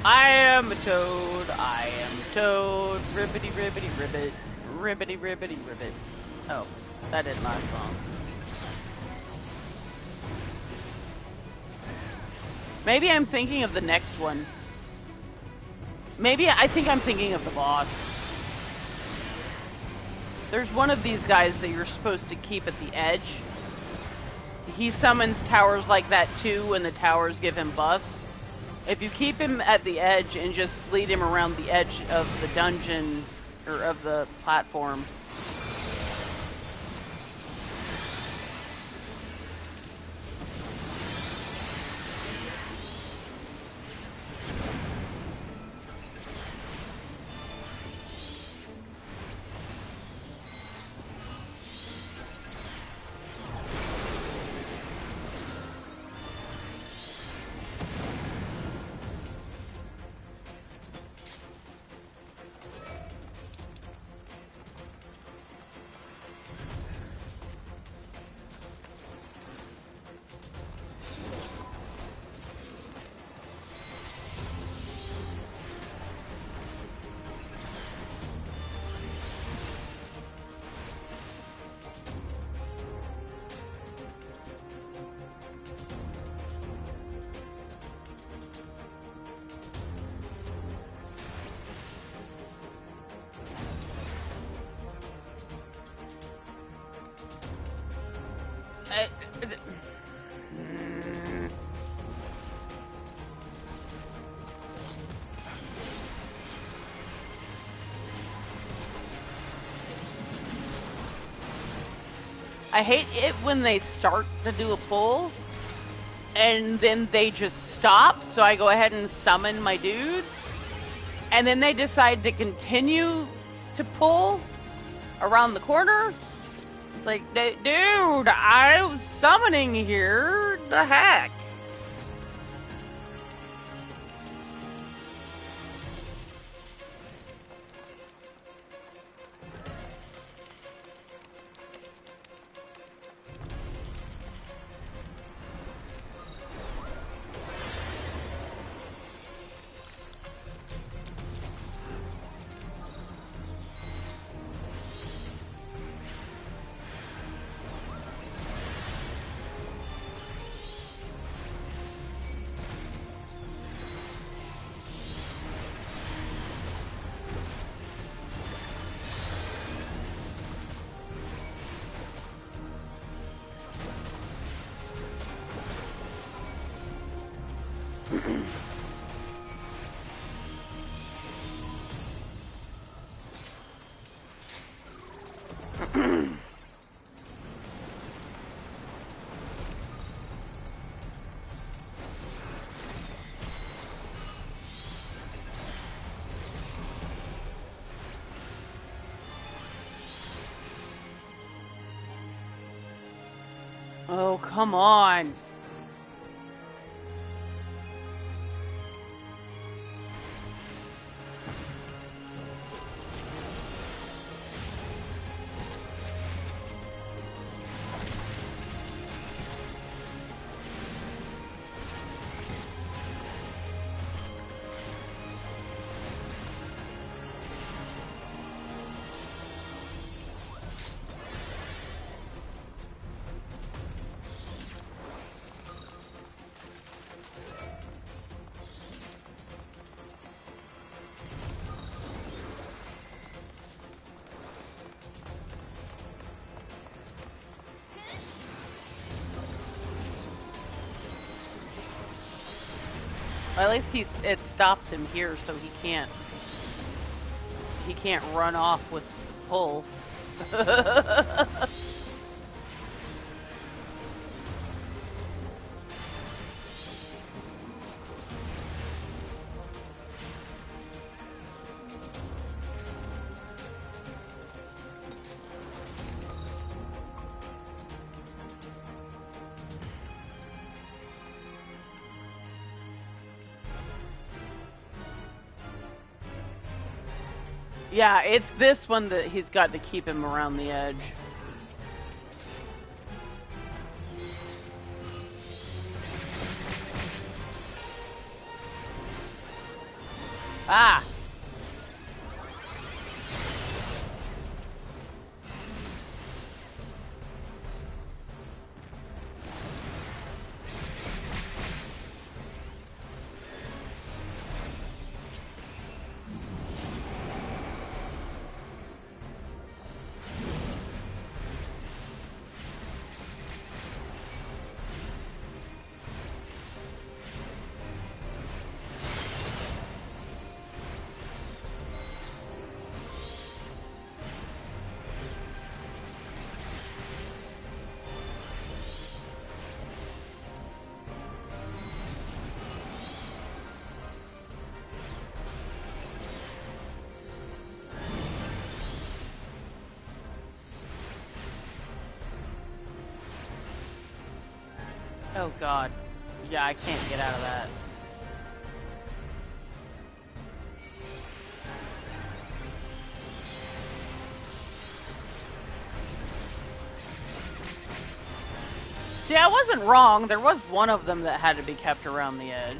I am a toad, I am a toad, ribbity ribbity ribbit, ribbity ribbity ribbit. Oh, that didn't last long. Maybe I'm thinking of the next one. Maybe I think I'm thinking of the boss. There's one of these guys that you're supposed to keep at the edge. He summons towers like that too, and the towers give him buffs. If you keep him at the edge and just lead him around the edge of the dungeon, or of the platform. I hate it when they start to do a pull, and then they just stop, so I go ahead and summon my dudes, and then they decide to continue to pull around the corner. It's like, dude, I was summoning here, the heck? Oh, come on. Well, at least it stops him here, so he can't run off with pull. Yeah, it's this one that he's got to keep him around the edge. Ah! Oh god. Yeah, I can't get out of that. See, I wasn't wrong. There was one of them that had to be kept around the edge.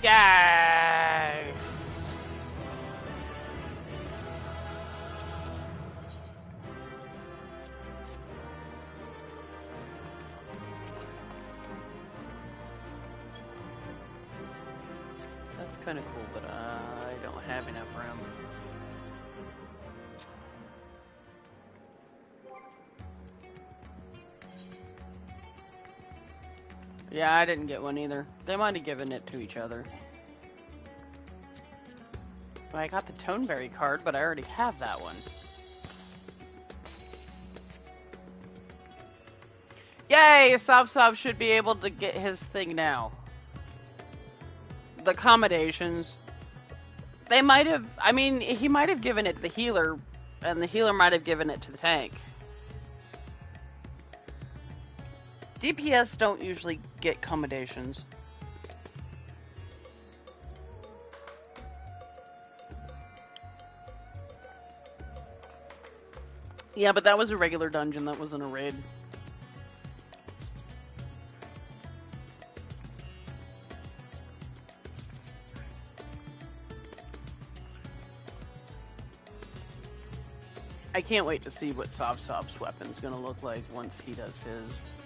Yay! That's kind of cool, but I don't have enough room. Yeah, I didn't get one either. They might have given it to each other. Well, I got the Toneberry card, but I already have that one. Yay! Sob should be able to get his thing now. The accommodations. They might have... I mean, he might have given it to the healer, and the healer might have given it to the tank. DPS don't usually get accommodations. Yeah, but that was a regular dungeon. That wasn't a raid. I can't wait to see what Sob's weapon's gonna look like once he does his.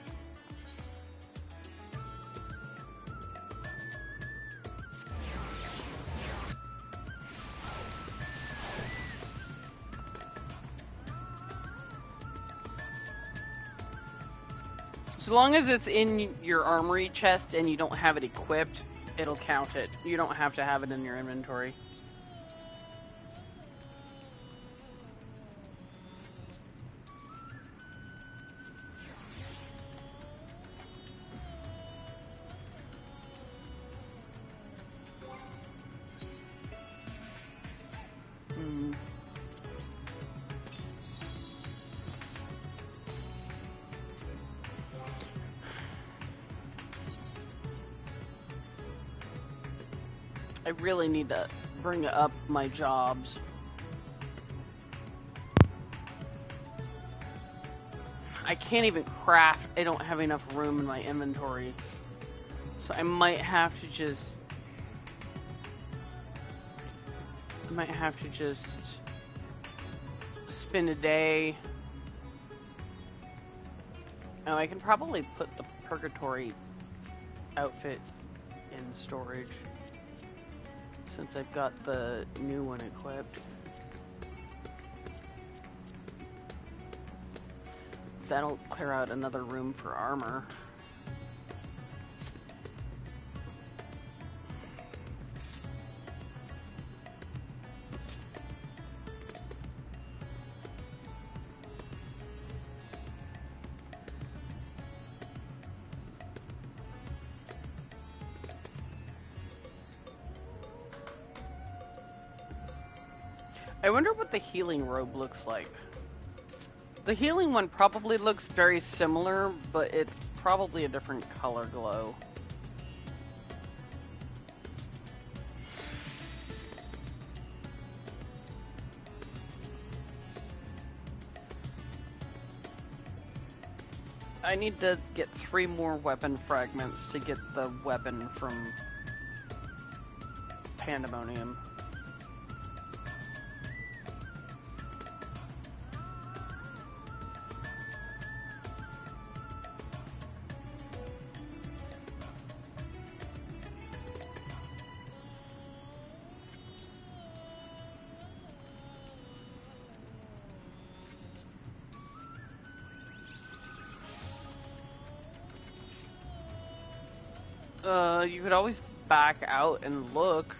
So long as it's in your armory chest and you don't have it equipped, it'll count it. You don't have to have it in your inventory. I really need to bring up my jobs. I can't even craft. I don't have enough room in my inventory. So I might have to just... spend a day. Oh, I can probably put the Purgatory outfit in storage. Since I've got the new one equipped. That'll clear out another room for armor. I wonder what the healing robe looks like. The healing one probably looks very similar, but it's probably a different color glow. I need to get 3 more weapon fragments to get the weapon from Pandemonium. You could always back out and look.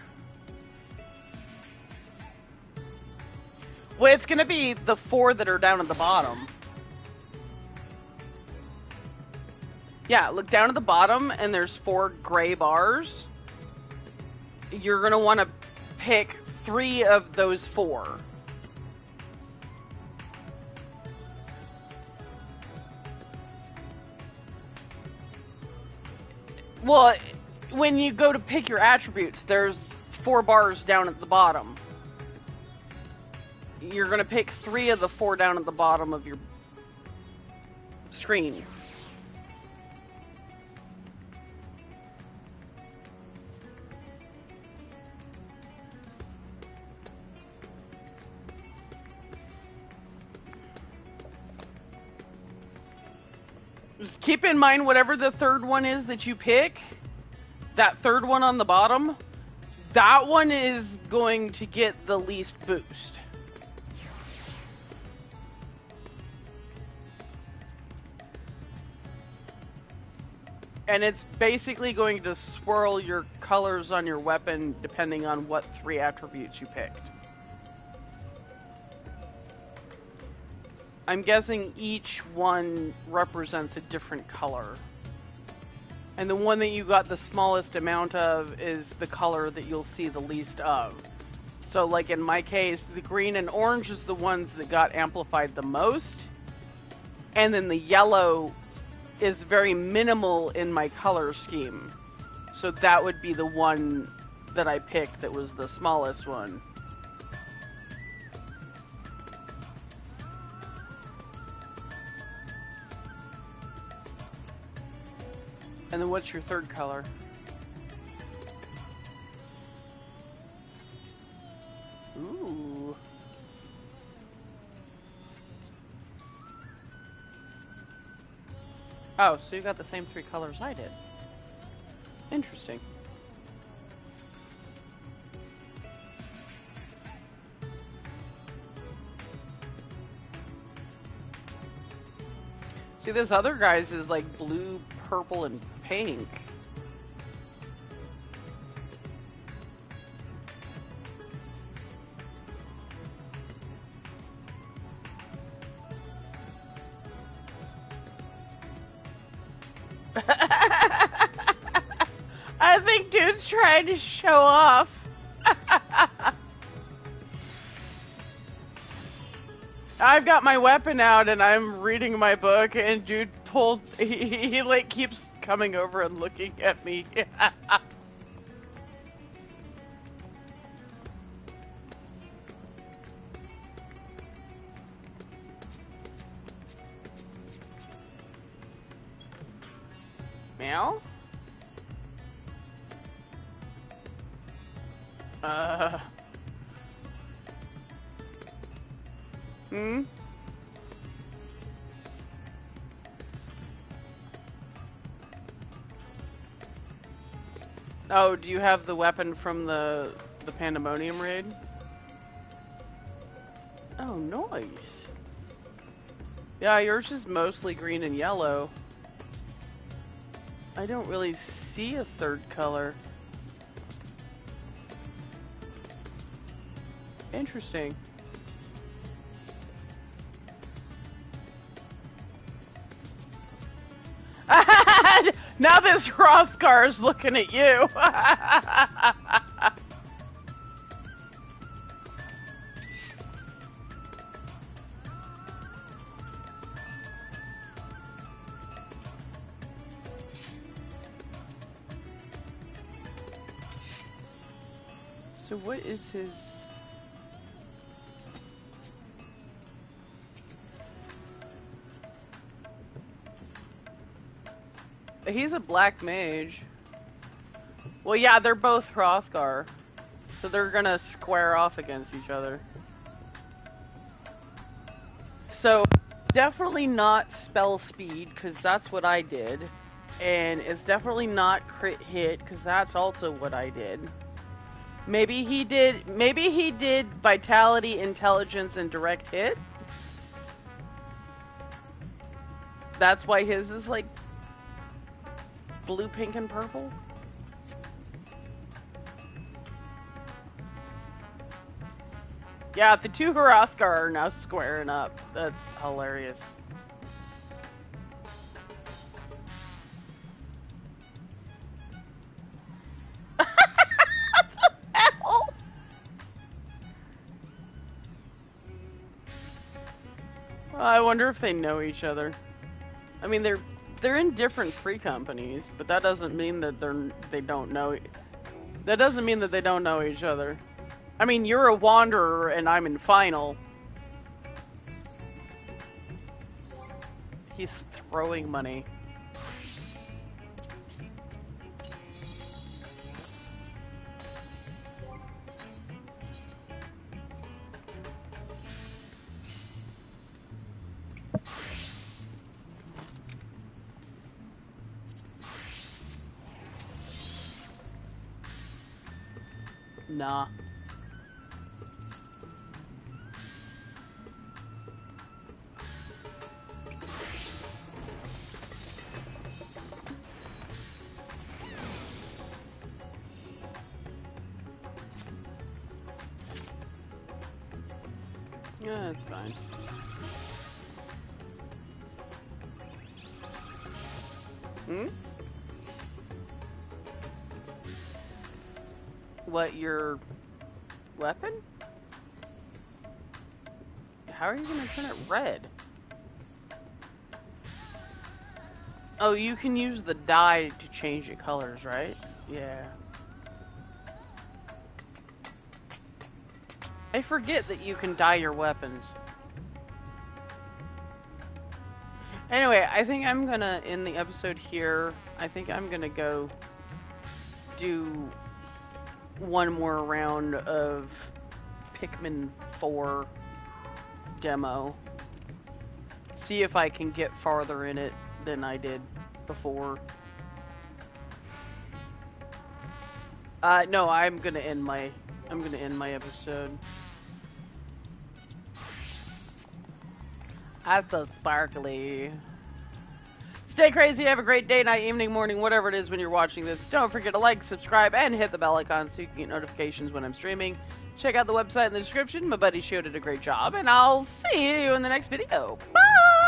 Well, it's gonna be the 4 that are down at the bottom. Yeah, look down at the bottom and there's 4 gray bars. You're gonna want to pick 3 of those 4. Well, when you go to pick your attributes, there's 4 bars down at the bottom. You're going to pick 3 of the 4 down at the bottom of your screen. Just keep in mind whatever the 3rd one is that you pick, that 3rd one on the bottom, that one is going to get the least boost. And it's basically going to swirl your colors on your weapon depending on what 3 attributes you picked. I'm guessing each one represents a different color. And the one that you got the smallest amount of is the color that you'll see the least of. So like in my case, the green and orange is the ones that got amplified the most. And then the yellow is very minimal in my color scheme. So that would be the one that I picked that was the smallest one. And then what's your 3rd color? Ooh. Oh, so you got the same 3 colors I did. Interesting. See, this other guy's is like blue, purple, and pink. I think dude's trying to show off. I've got my weapon out and I'm reading my book and dude he like keeps coming over and looking at me. Meow? Hmm? Oh, do you have the weapon from the Pandemonium raid? Oh, nice. Yeah, yours is mostly green and yellow. I don't really see a third color. Interesting. Now this Hrothgar is looking at you. So what is his... He's a black mage. Well, yeah, they're both Hrothgar. So they're gonna square off against each other. So, definitely not spell speed, because that's what I did. And it's definitely not crit hit, because that's also what I did. Maybe he did vitality, intelligence, and direct hit. That's why his is like blue, pink, and purple. Yeah, the two Hrothgar are now squaring up. That's hilarious. What the hell? Well, I wonder if they know each other. I mean, they're in different free companies, but that doesn't mean that they don't know. That doesn't mean that they don't know each other. I mean, you're a Wanderer and I'm in Final. He's throwing money. Nah. Yeah, that's fine. Hmm? What, your weapon? How are you gonna turn it red? Oh, you can use the dye to change the colors, right? Yeah. I forget that you can dye your weapons. Anyway, I think I'm gonna end the episode here. I think I'm gonna go do one more round of Pikmin 4 demo. See if I can get farther in it than I did before. No, I'm gonna end my episode. That's so sparkly. Stay crazy, have a great day, night, evening, morning, whatever it is when you're watching this. Don't forget to like, subscribe, and hit the bell icon so you can get notifications when I'm streaming. Check out the website in the description. My buddy Shio did a great job, and I'll see you in the next video. Bye!